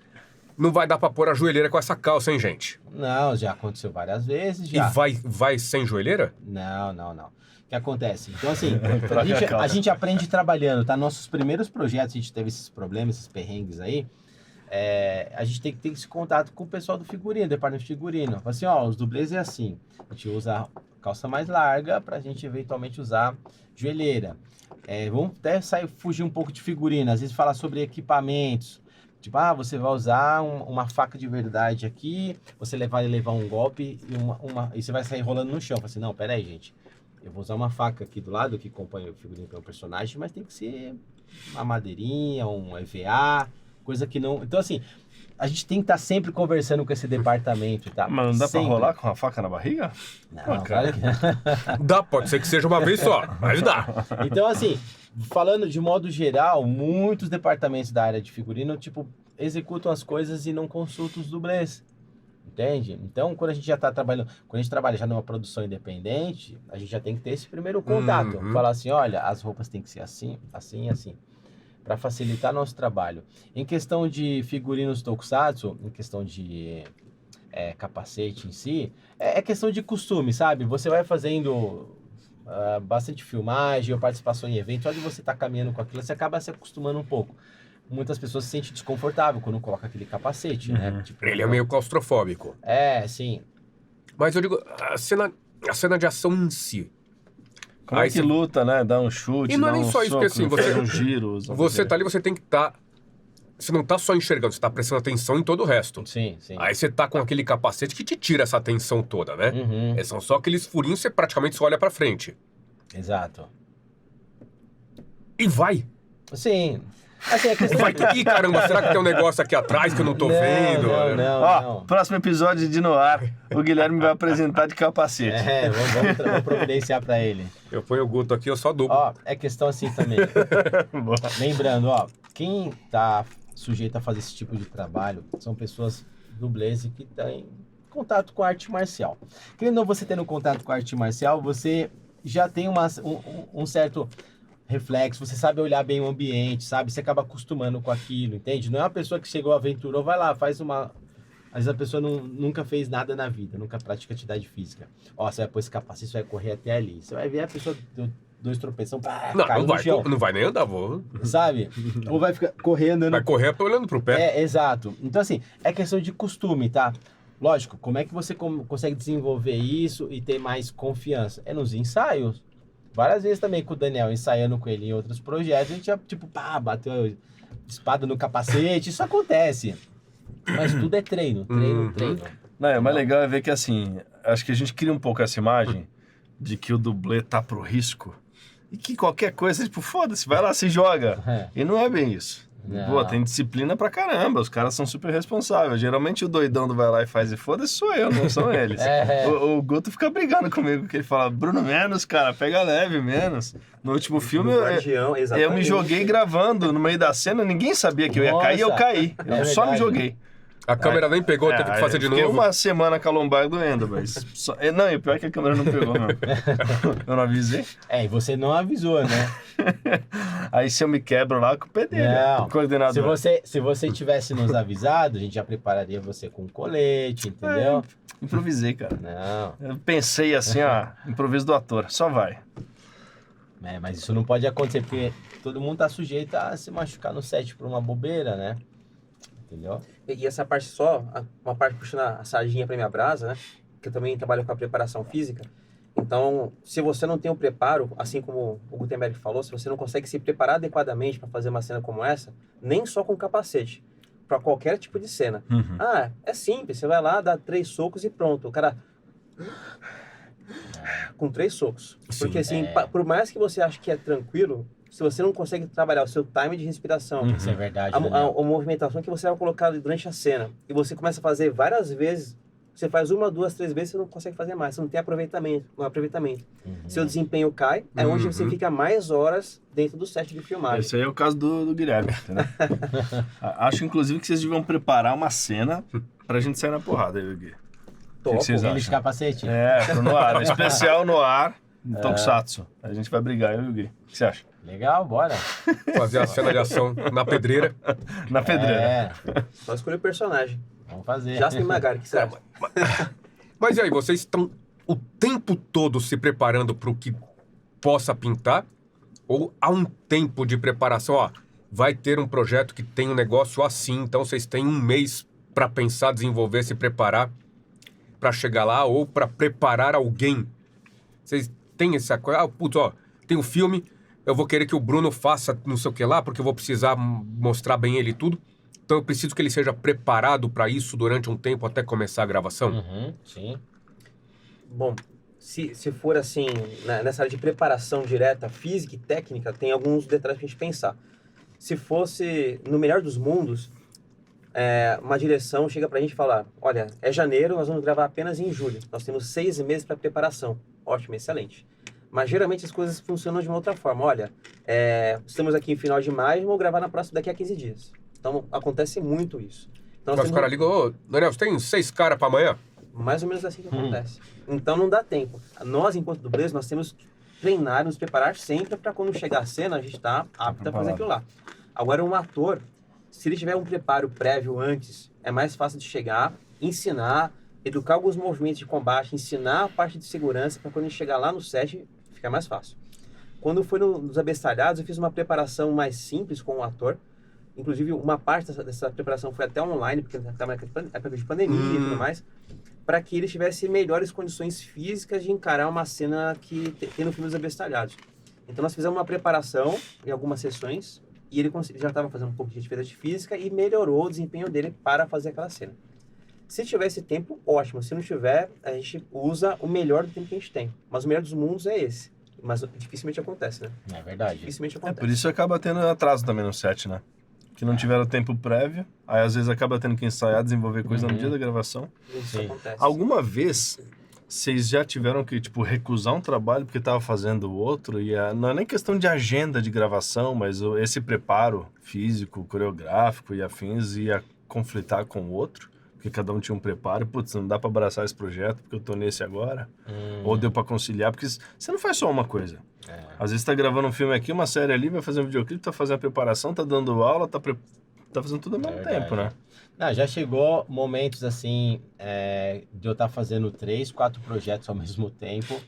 não vai dar pra pôr a joelheira com essa calça, hein, gente? Não, já aconteceu várias vezes, E já. vai sem joelheira? Não. O que acontece? Então, assim, Troca a calça. a gente aprende trabalhando, tá? Nossos primeiros projetos, a gente teve esses problemas, esses perrengues aí. A gente tem que ter esse contato com o pessoal do figurino, departamento de figurino. Fala assim, os dublês é assim. A gente usa calça mais larga pra gente eventualmente usar joelheira. Vamos até fugir um pouco de figurino. Às vezes falar sobre equipamentos. Tipo, você vai usar uma faca de verdade aqui, você vai levar um golpe e você vai sair rolando no chão. Fala assim, não, pera aí, gente. Eu vou usar uma faca aqui do lado que acompanha o figurino pelo personagem, mas tem que ser uma madeirinha, um EVA, coisa que não... Então, assim, a gente tem que estar sempre conversando com esse departamento, tá? Mas não dá Sempre. pra rolar com a faca na barriga? Não, Pô, claro que... Dá, pode ser que seja uma vez só, mas dá. Então, assim, falando de modo geral, muitos departamentos da área de figurino, tipo, executam as coisas e não consultam os dublês. Entende? Então, quando a gente já está trabalhando, quando a gente trabalha já numa produção independente, a gente já tem que ter esse primeiro contato. Uhum. Falar assim, olha, as roupas têm que ser assim, assim e assim. Para facilitar nosso trabalho. Em questão de figurinos Tokusatsu, em questão de capacete em si, é questão de costume, sabe? Você vai fazendo bastante filmagem ou participação em eventos, onde você está caminhando com aquilo, você acaba se acostumando um pouco. Muitas pessoas se sentem desconfortável quando coloca aquele capacete, né? Tipo, Ele é meio claustrofóbico. Sim. Mas eu digo, a cena de ação em si. Como Aí é que você- luta, né? Dá um chute, E não é dá nem um só isso, porque soco, assim, faz um giro. Você tá ali, você tem que estar... Você não tá só enxergando, você tá prestando atenção em todo o resto. Sim. Aí você tá com aquele capacete que te tira essa atenção toda, né? Uhum, São só aqueles furinhos, você praticamente só olha pra frente. exato. E vai. Sim. Assim, a questão... Vai que... Ih, caramba, será que tem um negócio aqui atrás que eu não tô vendo? Não. Próximo episódio de No Ar, o Guilherme vai apresentar de capacete. Vamos providenciar para ele. Eu ponho o Guto aqui, eu só dublo. É questão assim também. Lembrando, quem tá sujeito a fazer esse tipo de trabalho são pessoas dublês e que têm contato com a arte marcial. Querendo você tendo contato com a arte marcial, você já tem um certo reflexo, você sabe olhar bem o ambiente, sabe? Você acaba acostumando com aquilo, entende? Não é uma pessoa que chegou, aventurou, vai lá, faz uma... Às vezes a pessoa nunca fez nada na vida, nunca pratica atividade física. Você vai pôr esse capacete, você vai correr até ali. Você vai ver a pessoa deu 2 tropeção, caiu no chão. Não vai nem andar, vou. Sabe? Ou vai ficar correndo, Vai correr olhando pro pé. Exato. Então, assim, é questão de costume, tá? Lógico, como é que você consegue desenvolver isso e ter mais confiança? É nos ensaios. Várias vezes também com o Daniel, ensaiando com ele em outros projetos, a gente já, bateu espada no capacete, isso acontece. Mas tudo é treino. Não, o mais legal é ver que, assim, acho que a gente cria um pouco essa imagem de que o dublê tá pro risco e que qualquer coisa, tipo, foda-se, vai lá, se joga. E não é bem isso. Não. Pô, tem disciplina pra caramba, os caras são super responsáveis. Geralmente o doidão do vai lá e faz e foda-se sou eu, não são eles. O Guto fica brigando comigo, porque ele fala, Bruno, menos, cara, pega leve, menos. No último filme, eu me joguei gravando no meio da cena, ninguém sabia que eu ia cair, eu caí. Eu só me joguei. A câmera nem pegou, teve que fazer de Fiquei novo. uma semana com a lombar doendo, mas... Não, e o pior é que a câmera não pegou, não. Eu não avisei. E você não avisou, né? Aí se eu me quebro lá, com o dele, Não. o coordenador. Se você tivesse nos avisado, a gente já prepararia você com colete, entendeu? Improvisei, cara. Não. Eu pensei assim, improviso do ator, só vai. Mas isso não pode acontecer, porque todo mundo tá sujeito a se machucar no set por uma bobeira, né? entendeu? E essa parte só, uma parte puxando a sardinha para minha brasa, né? Que eu também trabalho com a preparação física. Então, se você não tem o preparo, assim como o Gutenberg falou, se você não consegue se preparar adequadamente para fazer uma cena como essa, nem só com capacete, para qualquer tipo de cena. Ah, é simples, você vai lá, dá 3 socos e pronto. O cara... com 3 socos. Porque assim, por mais que você ache que é tranquilo, se você não consegue trabalhar o seu time de respiração, Isso é verdade, a Daniel. movimentação que você vai colocar durante a cena, e você começa a fazer várias vezes, você faz 1, 2, 3 vezes, você não consegue fazer mais, você não tem aproveitamento. Seu desempenho cai, é onde você fica mais horas dentro do set de filmagem. Esse aí é o caso do Guilherme, entendeu? Acho, inclusive, que vocês deviam preparar uma cena pra gente sair na porrada, aí, Gui. O que vocês Ele de acham? capacete? Tô no ar. Especial no ar, no Tokusatsu. A gente vai brigar, eu e o Gui. O que você acha? Legal, bora. Fazer a cena de ação na pedreira. Na pedreira. É, Só escolher o personagem. vamos fazer. Jasper Magari, que você acha? Mas e aí, vocês estão o tempo todo se preparando para o que possa pintar? Ou há um tempo de preparação? Ó, vai ter um projeto que tem um negócio assim, então vocês têm 1 mês para pensar, desenvolver, se preparar para chegar lá ou para preparar alguém. Vocês têm essa coisa? Ah, putz, ó, tem um filme, eu vou querer que o Bruno faça não sei o que lá, porque eu vou precisar mostrar bem ele e tudo. Então eu preciso que ele seja preparado para isso durante um tempo até começar a gravação. Sim. Bom, se for assim, nessa área de preparação direta, física e técnica, tem alguns detalhes pra gente pensar. Se fosse no melhor dos mundos, uma direção chega pra gente e fala, olha, é janeiro, nós vamos gravar apenas em julho. Nós temos 6 meses para preparação. Ótimo, excelente. Mas geralmente as coisas funcionam de uma outra forma. Olha, estamos aqui em final de maio, vamos gravar na próxima daqui a 15 dias. Então acontece muito isso. Então, Mas os caras ligam, ô, Daniel, você tem 6 caras para amanhã? mais ou menos assim que acontece. Então não dá tempo. Nós, enquanto dublês, nós temos que treinar, nos preparar sempre para quando chegar a cena, a gente está apto a fazer aquilo lá. Agora, um ator, se ele tiver um preparo prévio antes, é mais fácil de chegar, ensinar, educar alguns movimentos de combate, ensinar a parte de segurança para quando ele chegar lá no set, ficar mais fácil. Quando foi nos Abestalhados, eu fiz uma preparação mais simples com o ator. Inclusive, uma parte dessa preparação foi até online, porque estava na época de pandemia e tudo mais, para que ele tivesse melhores condições físicas de encarar uma cena que tem no filme dos Abestalhados. Então, nós fizemos uma preparação em algumas sessões, e ele já estava fazendo um pouco de atividade física e melhorou o desempenho dele para fazer aquela cena. Se tiver esse tempo, ótimo. Se não tiver, a gente usa o melhor do tempo que a gente tem. Mas o melhor dos mundos é esse. Mas dificilmente acontece, né? É verdade. Dificilmente acontece. Por isso acaba tendo atraso também no set, né? Que não tiveram tempo prévio, aí às vezes acaba tendo que ensaiar, desenvolver coisa no dia da gravação. Isso acontece. Alguma vez vocês já tiveram que, tipo, recusar um trabalho porque tava fazendo o outro? E não é nem questão de agenda de gravação, mas esse preparo físico, coreográfico e afins ia conflitar com o outro? Porque cada um tinha um preparo. Putz, não dá pra abraçar esse projeto porque eu tô nesse agora. Ou deu pra conciliar, porque você não faz só uma coisa. Às vezes tá gravando um filme aqui, uma série ali, vai fazer um videoclipe, tá fazendo a preparação, tá dando aula, tá fazendo tudo ao mesmo tempo, né? Não, já chegou momentos assim, de eu estar fazendo 3, 4 projetos ao mesmo tempo.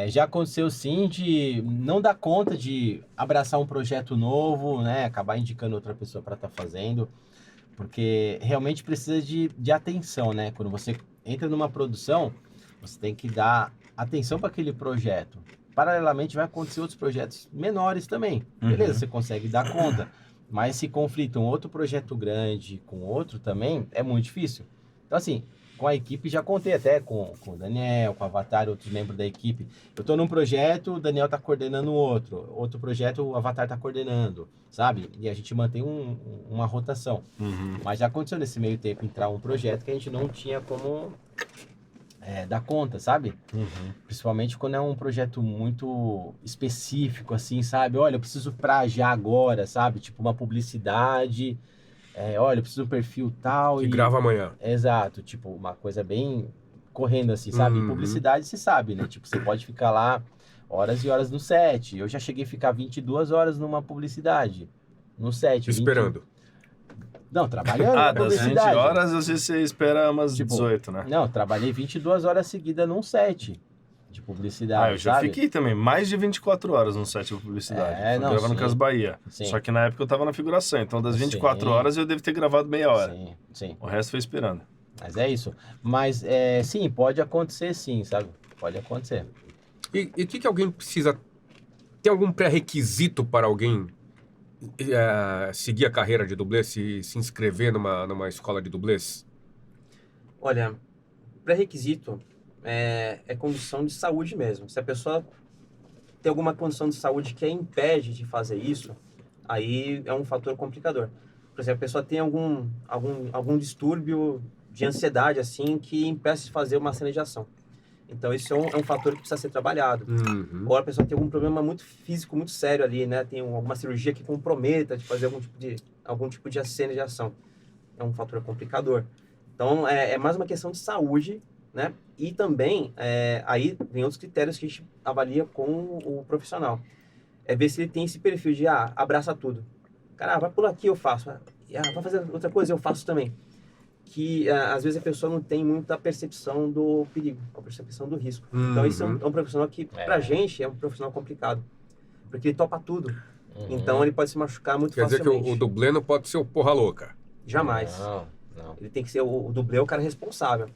Já aconteceu sim de não dar conta de abraçar um projeto novo, né? Acabar indicando outra pessoa para estar fazendo. Porque realmente precisa de atenção, né? Quando você entra numa produção, você tem que dar atenção para aquele projeto. Paralelamente vai acontecer outros projetos menores também. Beleza, você consegue dar conta. Mas se conflita um outro projeto grande com outro também, é muito difícil. Então assim, com a equipe já contei até com o Daniel, com o Avatar, outros membros da equipe. Eu tô num projeto, o Daniel tá coordenando outro. Outro projeto, o Avatar tá coordenando, sabe? E a gente mantém uma rotação. Mas já aconteceu nesse meio tempo entrar um projeto que a gente não tinha como dar conta, sabe? Principalmente quando é um projeto muito específico, assim, sabe? Olha, eu preciso pra já agora, sabe? Tipo uma publicidade... olha, eu preciso de um perfil tal e grava amanhã. Exato, tipo, uma coisa bem correndo assim, sabe? Em publicidade, você sabe, né? Tipo, você pode ficar lá horas e horas no set. Eu já cheguei a ficar 22 horas numa publicidade, no set. Esperando. Não, trabalhando das na 20 publicidade. horas, às vezes você espera umas 18, né? Não, trabalhei 22 horas seguidas num set. de publicidade, eu já sabe? fiquei também mais de 24 horas no set de publicidade. É, Fui não, gravando sim. Casa Bahia. Sim. Só que na época eu tava na figuração, então das 24 Sim. horas eu devo ter gravado meia hora. Sim, sim. O resto foi esperando. Mas é isso. Mas, sim, pode acontecer sim, sabe? Pode acontecer. E o que alguém precisa... Tem algum pré-requisito para alguém seguir a carreira de dublê, se inscrever numa escola de dublês? Olha, pré-requisito é condição de saúde mesmo. Se a pessoa tem alguma condição de saúde que a impede de fazer isso, aí é um fator complicador. Por exemplo, a pessoa tem algum distúrbio de ansiedade, assim, que impeça de fazer uma cena de ação. Então, isso é um fator que precisa ser trabalhado. Uhum. Ou a pessoa tem algum problema muito físico, muito sério ali, né? Tem alguma cirurgia que comprometa de fazer algum tipo de cena de ação. É um fator complicador. Então, é mais uma questão de saúde, né? E também, aí vem outros critérios que a gente avalia com o profissional. É ver se ele tem esse perfil de, abraça tudo. Cara, vai pular aqui, eu faço. Vai fazer outra coisa, eu faço também. Que às vezes a pessoa não tem muita percepção do perigo, a percepção do risco. Então, esse é um profissional que, pra gente, é um profissional complicado. Porque ele topa tudo. Então, ele pode se machucar muito Quer dizer facilmente. que o dublê não pode ser o porra louca. Jamais. Não. Ele tem que ser o dublê, o cara responsável.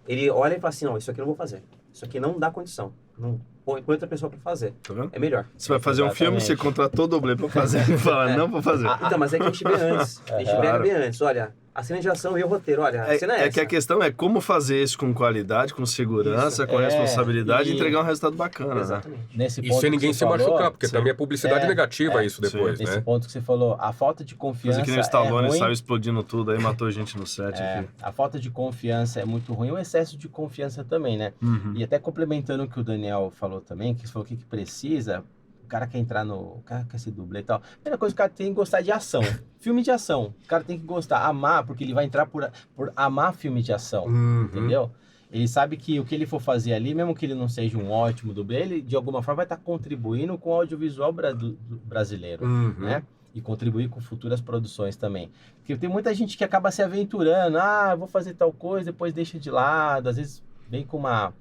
Ele olha e fala assim, não, isso aqui eu não vou fazer. Isso aqui não dá condição. Não põe outra pessoa pra fazer. Tá vendo? É melhor. Você vai fazer um filme, você contratou o dublê pra fazer. E fala, não vou fazer. Então, mas é que a gente vê antes. A gente vê antes. Olha, a cena de ação e o roteiro. Olha, a cena é essa. Que a questão é como fazer isso com qualidade, com segurança, com responsabilidade e entregar um resultado bacana, né? Exatamente. Nesse E ponto sem ninguém que se você falou, machucar, porque também é publicidade negativa isso depois, Nesse né? ponto que você falou, a falta de confiança Coisa que nem o Stallone é ruim. saiu explodindo tudo, aí matou gente no set aqui. A falta de confiança é muito ruim, o excesso de confiança também, né? Uhum. E até complementando o que o Daniel falou também, que falou o que precisa, o cara quer entrar o cara quer ser dublê e tal. A primeira coisa, o cara tem que gostar de ação. Filme de ação. O cara tem que gostar, amar, porque ele vai entrar por amar filme de ação, entendeu? Ele sabe que o que ele for fazer ali, mesmo que ele não seja um ótimo dublê, ele de alguma forma vai estar contribuindo com o audiovisual brasileiro, né? E contribuir com futuras produções também. Porque tem muita gente que acaba se aventurando, eu vou fazer tal coisa, depois deixa de lado, às vezes vem com uma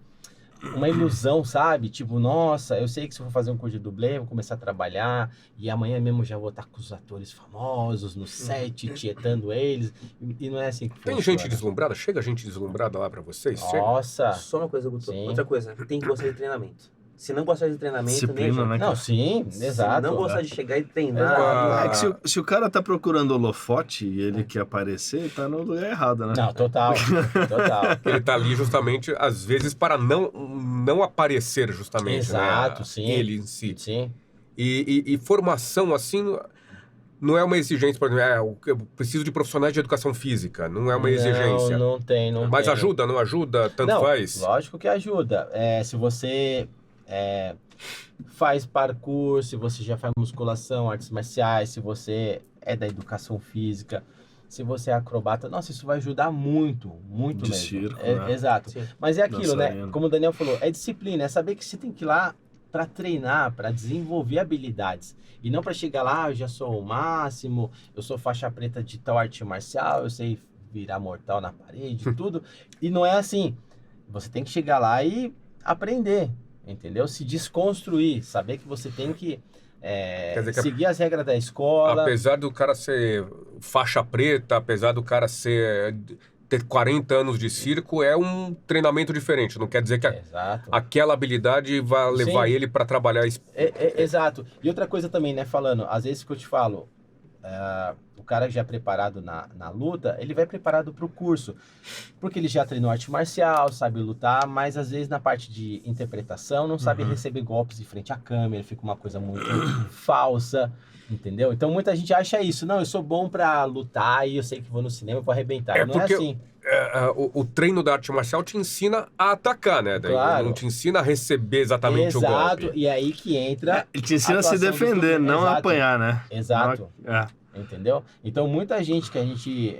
ilusão, sabe? Tipo, nossa, eu sei que se eu for fazer um curso de dublê, eu vou começar a trabalhar e amanhã mesmo já vou estar com os atores famosos no set, tietando eles. E não é assim que Tem funciona. gente deslumbrada? Chega gente deslumbrada lá pra vocês? Chega. Nossa! Só uma coisa, Guto. Sim. Outra coisa, tem que gostar de treinamento. Se não gostar de treinamento, Disciplina, nem né? Não, sim, exato. Se não gostar de chegar e treinar... Exato. É que se o cara tá procurando holofote e ele quer aparecer, tá no lugar errado, né? Não, total. Ele tá ali justamente, às vezes, para não aparecer justamente, Exato, né? sim. Ele em si. Sim. E formação, assim, não é uma exigência, por exemplo, eu preciso de profissionais de educação física, não é uma exigência. Não tem. Mas ajuda, não ajuda? Tanto não, faz? Lógico que ajuda. Se você faz parkour, se você já faz musculação, artes marciais, se você é da educação física, se você é acrobata, nossa, isso vai ajudar muito De mesmo. circo, né? Exato. Sim. Mas é aquilo, né? Dançarino. Como o Daniel falou, é disciplina, é saber que você tem que ir lá para treinar, para desenvolver habilidades. E não para chegar lá, eu já sou o máximo, eu sou faixa preta de tal arte marcial, eu sei virar mortal na parede, tudo. E não é assim. Você tem que chegar lá e aprender, entendeu? Se desconstruir, saber que você tem que Quer dizer que seguir as regras da escola. Apesar do cara ser faixa preta, apesar do cara ter 40 anos de circo, é um treinamento diferente. Não quer dizer que Exato. aquela habilidade vai levar Sim. ele para trabalhar. Exato. E outra coisa também, né, falando, às vezes que eu te falo, o cara já é preparado na luta, ele vai preparado para o curso, porque ele já treinou arte marcial, sabe lutar, mas às vezes na parte de interpretação não sabe receber golpes de frente à câmera, fica uma coisa muito falsa, entendeu? Então muita gente acha isso, não, eu sou bom para lutar e eu sei que vou no cinema e vou arrebentar. Não porque é assim. O treino da arte marcial te ensina a atacar, né? Daí Claro. não te ensina a receber exatamente o Exato, golpe. e aí que entra. Ele te ensina a se atuação do defender, dublê. não Exato. apanhar, né? Exato. Não- Entendeu? Então, muita gente que a gente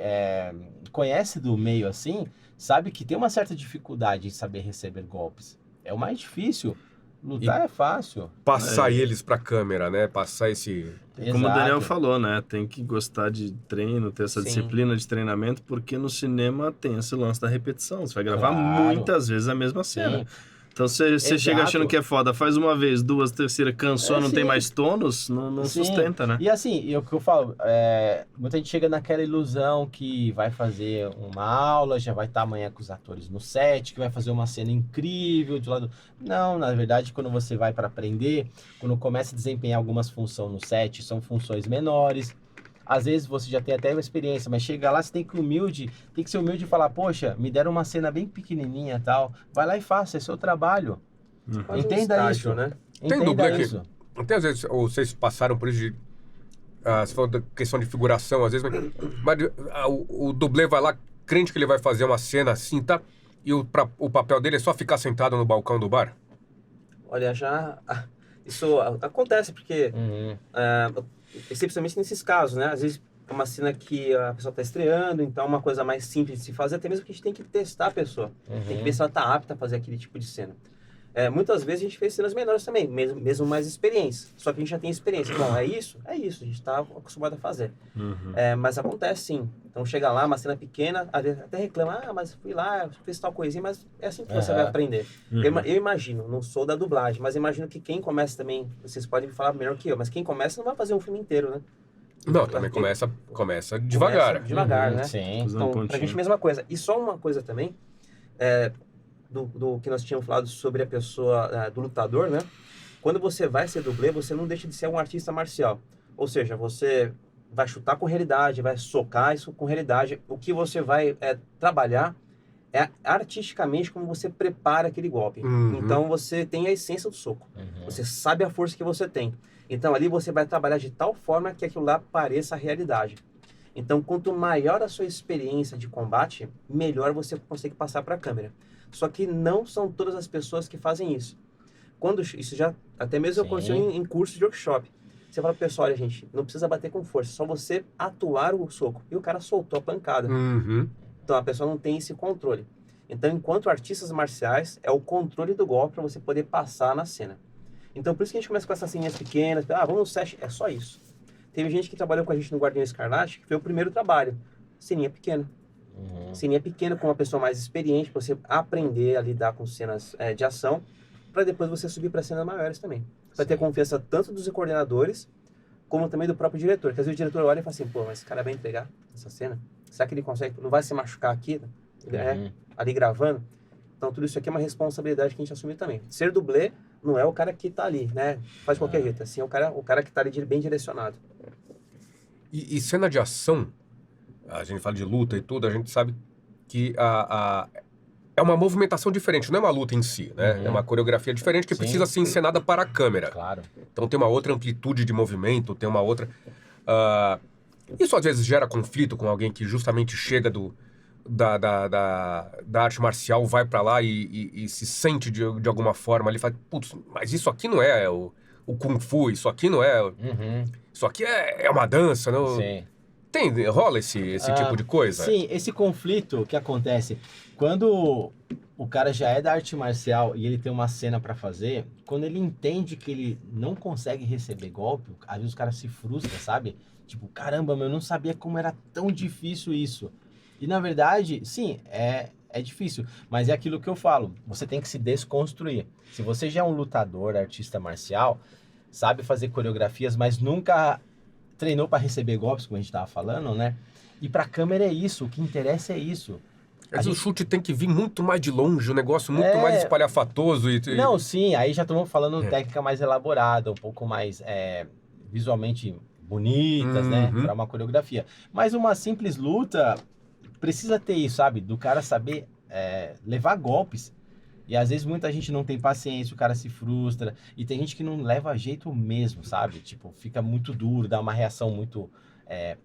conhece do meio assim, sabe que tem uma certa dificuldade em saber receber golpes. É o mais difícil. Lutar é fácil. Passar eles pra câmera, né? Passar esse... Como o Daniel Exato. falou, né? Tem que gostar de treino, ter essa Sim. disciplina de treinamento, porque no cinema tem esse lance da repetição. Você vai gravar Claro. muitas vezes a mesma cena. Sim. Então você Exato. chega achando que é foda, faz uma vez, duas, terceira, cansou, não tem sim. mais tônus, não Sim. sustenta, né? E assim, o que eu falo, muita gente chega naquela ilusão que vai fazer uma aula, já vai estar amanhã com os atores no set, que vai fazer uma cena incrível de lado. Não, na verdade, quando você vai para aprender, quando começa a desempenhar algumas funções no set, são funções menores. Às vezes você já tem até uma experiência, mas chega lá, você tem que ser humilde e falar, poxa, me deram uma cena bem pequenininha e tal, vai lá e faça, é seu trabalho. Faz um Entenda estágio, isso. né? Tem dublê Entenda que... isso. Até às vezes vocês passaram por isso de... você falou da questão de figuração, às vezes, mas o dublê vai lá, crente que ele vai fazer uma cena assim, tá? E o papel dele é só ficar sentado no balcão do bar? Olha, isso acontece, porque Uhum. principalmente nesses casos, né? Às vezes é uma cena que a pessoa está estreando, então é uma coisa mais simples de se fazer, até mesmo que a gente tem que testar a pessoa. Tem que ver se ela está apta a fazer aquele tipo de cena. Muitas vezes a gente fez cenas menores também, mesmo mais experiência. Só que a gente já tem experiência. Bom, é isso, a gente está acostumado a fazer. Mas acontece sim. Então chega lá, uma cena pequena, às vezes até reclama, mas fui lá, fiz tal coisinha, mas é assim que você vai aprender. Eu imagino, não sou da dublagem, mas imagino que quem começa também, vocês podem me falar melhor que eu, mas quem começa não vai fazer um filme inteiro, né? Não, também começa devagar. Começa devagar, né? Sim. Então, pra gente, mesma coisa. E só uma coisa também, do que nós tínhamos falado sobre a pessoa, do lutador, né? Quando você vai ser dublê, você não deixa de ser um artista marcial. Ou seja, você vai chutar com realidade, vai socar isso com realidade. O que você vai trabalhar é artisticamente como você prepara aquele golpe. Então, você tem a essência do soco. Você sabe a força que você tem. Então, ali você vai trabalhar de tal forma que aquilo lá pareça a realidade. Então, quanto maior a sua experiência de combate, melhor você consegue passar para a câmera. Só que não são todas as pessoas que fazem isso. Isso já, até mesmo aconteceu em curso de workshop. Você fala pro pessoal, olha, gente, não precisa bater com força, só você atuar o soco. E o cara soltou a pancada. Então, a pessoa não tem esse controle. Então, enquanto artistas marciais, é o controle do golpe para você poder passar na cena. Então, por isso que a gente começa com essas ceninhas pequenas. Vamos no set, é só isso. Teve gente que trabalhou com a gente no Guardião Escarlate, que foi o primeiro trabalho. Ceninha pequena. Ceninha pequena com uma pessoa mais experiente, para você aprender a lidar com cenas de ação, para depois você subir para cenas maiores também. Para ter confiança tanto dos coordenadores, como também do próprio diretor. Porque às vezes o diretor olha e fala assim, pô, mas esse cara vai entregar essa cena? Será que ele consegue? Não vai se machucar aqui? Ali gravando? Então, tudo isso aqui é uma responsabilidade que a gente assume também. Ser dublê não é o cara que tá ali, né? Faz qualquer jeito. Assim, é o cara que tá ali bem direcionado. E cena de ação, a gente fala de luta e tudo, a gente sabe que é uma movimentação diferente, não é uma luta em si, né? É uma coreografia diferente que precisa ser encenada para a câmera. Claro. Então tem uma outra amplitude de movimento, tem uma outra... isso às vezes gera conflito com alguém que justamente chega da arte marcial, vai para lá e se sente de alguma forma ali, fala, putz, mas isso aqui não é o Kung Fu, isso aqui não é... Isso aqui é uma dança, não... Sim. Rola esse tipo de coisa? Sim, esse conflito que acontece quando o cara já é da arte marcial e ele tem uma cena pra fazer, quando ele entende que ele não consegue receber golpe, às vezes o cara se frustra, sabe? Tipo, caramba, eu não sabia como era tão difícil isso. E na verdade, sim, é difícil, mas é aquilo que eu falo, você tem que se desconstruir. Se você já é um lutador, artista marcial, sabe fazer coreografias, mas nunca treinou para receber golpes, como a gente tava falando, né? E pra câmera é isso, o que interessa é isso. Mas o chute tem que vir muito mais de longe, um negócio muito mais espalhafatoso. Não, sim, aí já estamos falando técnica mais elaborada, um pouco mais visualmente bonitas, né? Para uma coreografia. Mas uma simples luta precisa ter isso, sabe? Do cara saber levar golpes. E às vezes muita gente não tem paciência, o cara se frustra. E tem gente que não leva jeito mesmo, sabe? Tipo, fica muito duro, dá uma reação muito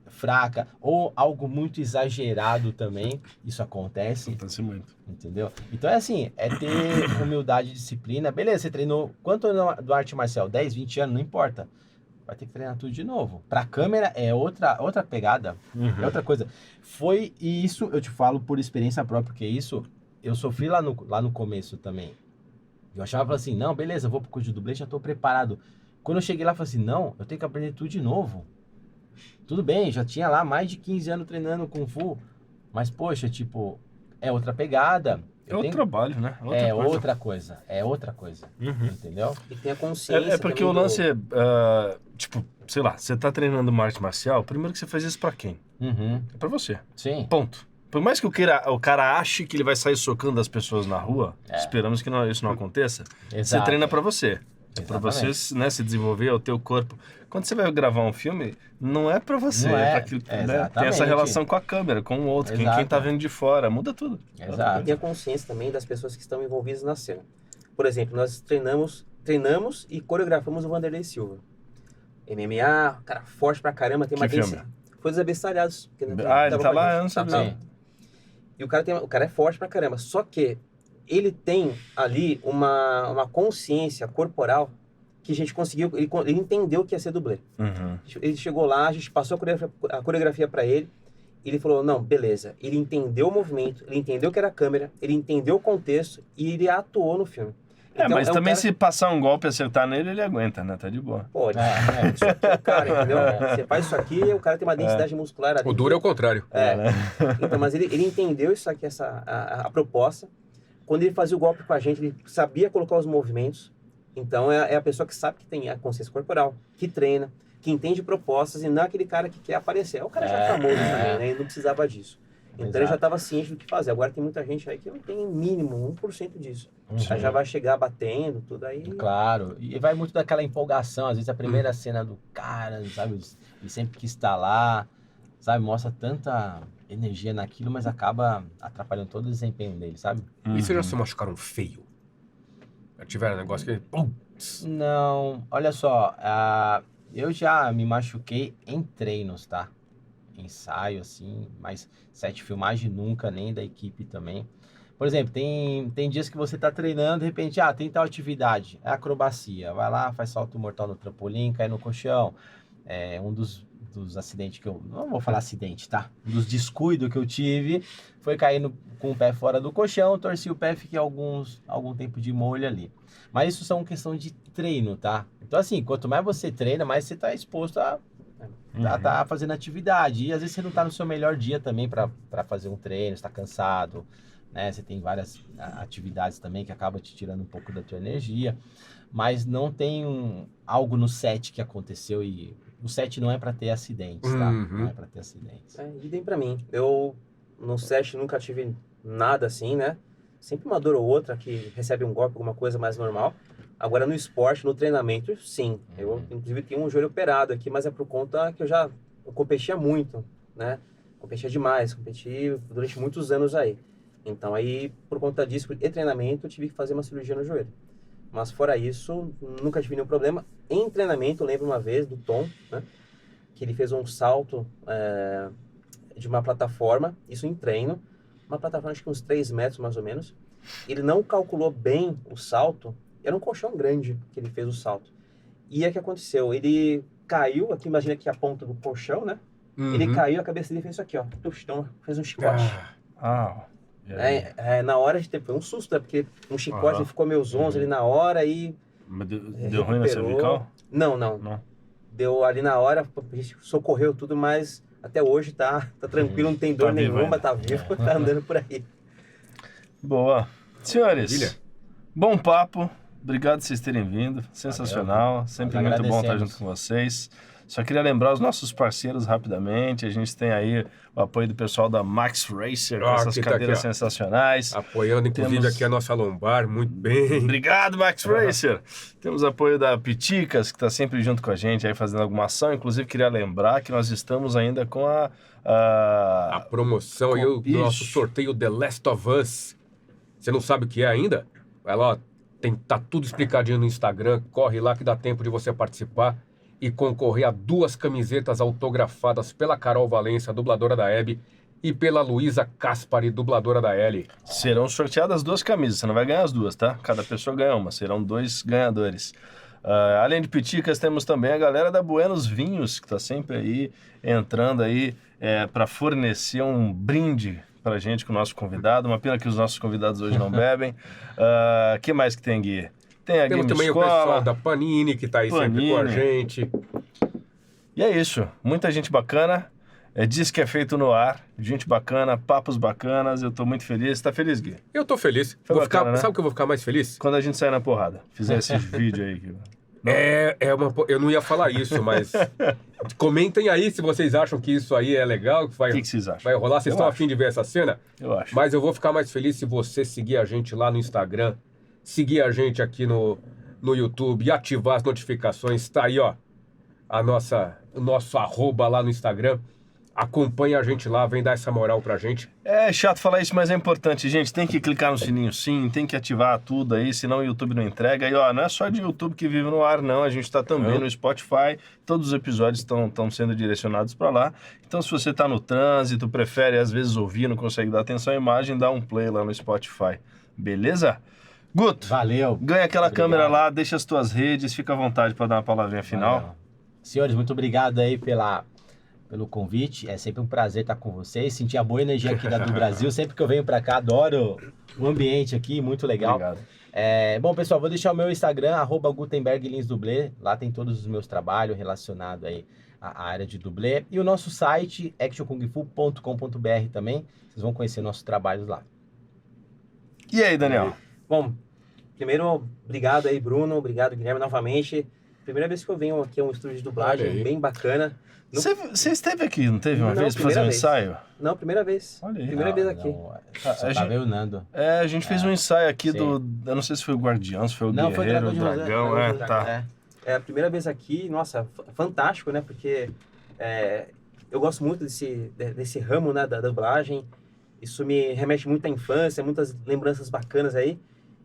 fraca. Ou algo muito exagerado também. Isso acontece. Acontece muito. Entendeu? Então é assim, ter humildade e disciplina. Beleza, você treinou quanto do arte marcial? 10, 20 anos? Não importa. Vai ter que treinar tudo de novo. Pra câmera é outra pegada. É outra coisa. E isso eu te falo por experiência própria, porque isso... Eu sofri lá no começo também. Eu achava assim, não, beleza, eu vou pro curso de dublê, já tô preparado. Quando eu cheguei lá, eu falei assim, não, eu tenho que aprender tudo de novo. Tudo bem, já tinha lá mais de 15 anos treinando Kung Fu. Mas, poxa, tipo, é outra pegada. É outro trabalho, né? Outra coisa. É outra coisa. Uhum. Entendeu? E tem a consciência. É porque também o lance é, tipo, sei lá, você tá treinando uma arte marcial, primeiro que você faz isso pra quem? Uhum. É pra você. Sim. Ponto. Por mais que o cara ache que ele vai sair socando as pessoas na rua, esperamos que isso não aconteça, você Exato. treina pra você. É pra você, Exatamente. né, se desenvolver, é o teu corpo. Quando você vai gravar um filme, não é pra você, Não é é. pra aquilo, né? Tem Exatamente. essa relação com a câmera, com o outro, quem Exato. tá vendo de fora, muda tudo. Exato. E tem a consciência também das pessoas que estão envolvidas na cena. Por exemplo, nós treinamos e coreografamos o Vanderlei Silva. MMA, cara forte pra caramba, tem uma Que filme? Foi dos Abestalhados. Ele tá lá, eu não sabia. Sim. E o cara é forte pra caramba. Só que ele tem ali uma consciência corporal que a gente conseguiu. Ele entendeu que ia ser dublê. Uhum. Ele chegou lá, a gente passou a coreografia pra ele. E ele falou: não, beleza. Ele entendeu o movimento, ele entendeu que era a câmera, ele entendeu o contexto e ele atuou no filme. Então, Mas um também cara... se passar um golpe e acertar nele, ele aguenta, né? Tá de boa. Pode. Isso aqui é o cara, entendeu? Você faz isso aqui, o cara tem uma densidade muscular ali. O duro é o contrário. Então, mas ele entendeu isso aqui, a proposta. Quando ele fazia o golpe com a gente, ele sabia colocar os movimentos. Então, é a pessoa que sabe que tem a consciência corporal, que treina, que entende propostas e não é aquele cara que quer aparecer. É o cara já famoso também, né? Ele não precisava disso. Então, ele já estava ciente do que fazer. Agora, tem muita gente aí que não tem mínimo 1% disso. Aí já vai chegar batendo, tudo aí. Claro, e vai muito daquela empolgação, às vezes a primeira cena do cara, sabe, ele sempre quis estar lá, sabe, mostra tanta energia naquilo, mas acaba atrapalhando todo o desempenho dele, sabe? E vocês já se machucaram feio? Já tiveram um negócio que... Putz. Não, olha só, eu já me machuquei em treinos, tá? Ensaio, assim, mas set filmagem nunca, nem da equipe também. Por exemplo, tem dias que você tá treinando, de repente, tem tal atividade, é acrobacia. Vai lá, faz salto mortal no trampolim, cai no colchão. Um dos acidentes que eu... Não vou falar acidente, tá? Um dos descuidos que eu tive foi cair com o pé fora do colchão, torci o pé, fiquei algum tempo de molho ali. Mas isso são questão de treino, tá? Então, assim, quanto mais você treina, mais você tá exposto a tá fazendo atividade. E às vezes você não tá no seu melhor dia também para fazer um treino, você tá cansado, né? Você tem várias atividades também que acabam te tirando um pouco da tua energia, mas não tem algo no set que aconteceu e o set não é para ter acidentes, tá? Não é para ter acidentes. Idem pra mim. Eu no set nunca tive nada assim, né? Sempre uma dor ou outra que recebe um golpe, alguma coisa mais normal. Agora no esporte, no treinamento, sim. Eu inclusive tenho um joelho operado aqui, mas é por conta que eu competia muito, né? Competia demais, competi durante muitos anos aí. Então aí, por conta disso e treinamento, eu tive que fazer uma cirurgia no joelho. Mas fora isso, nunca tive nenhum problema. Em treinamento, eu lembro uma vez do Tom, né? Que ele fez um salto de uma plataforma, isso em treino. Uma plataforma, acho que uns 3 metros mais ou menos. Ele não calculou bem o salto. Era um colchão grande que ele fez o salto. E o que aconteceu? Ele caiu, aqui imagina aqui a ponta do colchão, né? Ele caiu, a cabeça dele fez isso aqui, ó. Então, fez um chicote. Na hora foi um susto, né? Porque um chicote ele ficou meio zonzo ali na hora e... Mas deu ruim na cervical? Não. Deu ali na hora, a gente socorreu tudo, mas até hoje tá tranquilo, não tem dor nenhuma, tá vivo, tá andando por aí. Boa. Senhores, Maravilha. Bom papo. Obrigado por vocês terem vindo. Sensacional. Sempre Nós muito bom estar agradecemos. junto com vocês. Só queria lembrar os nossos parceiros rapidamente. A gente tem aí o apoio do pessoal da Max Racer, com essas que tá cadeiras aqui, ó. sensacionais. Apoiando, inclusive, Temos- aqui a nossa lombar, muito bem. Obrigado, Max Racer! Temos apoio da Piticas, que está sempre junto com a gente, aí fazendo alguma ação. Inclusive, queria lembrar que nós estamos ainda com A promoção e o Isso. nosso sorteio The Last of Us. Você não sabe o que é ainda? Vai lá, ó, tá tudo explicadinho no Instagram. Corre lá que dá tempo de você participar e concorrer a 2 camisetas autografadas pela Carol Valência, dubladora da Hebe, e pela Luísa Caspari, dubladora da Ellie. Serão sorteadas 2 camisas, você não vai ganhar as 2, tá? Cada pessoa ganha uma, serão 2 ganhadores. Além de Piticas, temos também a galera da Buenos Vinhos, que está sempre aí entrando aí para fornecer um brinde pra gente com o nosso convidado. Uma pena que os nossos convidados hoje não bebem. Que mais que tem, Gui? Tem a Temos Game também o Escola. pessoal da Panini, que tá aí sempre com a Panini. gente. E é isso. Muita gente bacana. Diz que é feito no ar, gente bacana, papos bacanas, eu tô muito feliz. Tá feliz, Gui? Eu tô feliz. Foi Vou bacana, ficar, né? sabe o que eu vou ficar mais feliz? Quando a gente sair na porrada, fizer esses vídeos aí. Eu não ia falar isso, mas comentem aí se vocês acham que isso aí é legal, que O que vocês acham? vai rolar. Vocês Eu estão acho. afim de ver essa cena? Eu acho. Mas eu vou ficar mais feliz se você seguir a gente lá no Instagram, seguir a gente aqui no YouTube e ativar as notificações. Tá aí, ó, o nosso arroba lá no Instagram. Acompanha a gente lá, vem dar essa moral pra gente. É chato falar isso, mas é importante, gente. Tem que clicar no sininho sim, tem que ativar tudo aí, senão o YouTube não entrega. E ó, não é só de YouTube que vive no ar, não. A gente tá também no Spotify. Todos os episódios estão sendo direcionados para lá. Então, se você tá no trânsito, prefere às vezes ouvir, não consegue dar atenção à imagem, dá um play lá no Spotify. Beleza? Guto, Valeu. ganha aquela Obrigado. câmera lá, deixa as tuas redes, fica à vontade para dar uma palavrinha final. Valeu. Senhores, muito obrigado aí pelo convite. É sempre um prazer estar com vocês. Sentir a boa energia aqui do Brasil. Sempre que eu venho para cá, adoro o ambiente aqui, muito legal. Obrigado. Bom, pessoal, vou deixar o meu Instagram, @GutenbergLinsDublê. Lá tem todos os meus trabalhos relacionados aí à área de dublê. E o nosso site, actionkungfu.com.br também. Vocês vão conhecer nossos trabalhos lá. E aí, Daniel? Bom, primeiro, obrigado aí, Bruno. Obrigado, Guilherme, novamente. Primeira vez que eu venho aqui a um estúdio de Olha dublagem, aí. bem bacana. Você esteve aqui, não teve uma Não, vez para fazer um primeira vez. ensaio? Não, primeira vez. Olha aí. Primeira vez aqui. Só A tava gente- eu, Nando. A gente fez um ensaio aqui Sim. Eu não sei se foi o Guardião, se foi o Não, foi Guerreiro, o Dragão de Dragão, José, tá. É a primeira vez aqui, nossa, fantástico, né? Porque eu gosto muito desse ramo, né, da dublagem. Isso me remete muito à infância, muitas lembranças bacanas aí.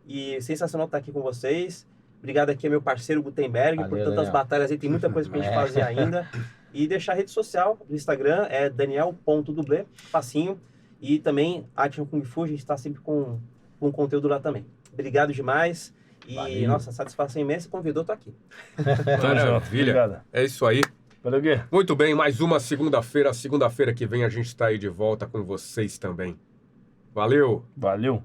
E sensacional estar aqui com vocês. Obrigado aqui ao meu parceiro Gutenberg por Valeu, tantas Daniel. batalhas aí. Tem muita coisa pra gente É. fazer ainda. E deixar a rede social do Instagram, é daniel.dublê, facinho. E também, Action Kung Fu, a gente está sempre com conteúdo lá também. Obrigado demais. E, Valeu. nossa, satisfação imensa. Convidou, tô aqui. Maravilha. Obrigado. É isso aí. Valeu, Gui. Muito bem, mais uma segunda-feira. Segunda-feira que vem a gente tá aí de volta com vocês também. Valeu! Valeu.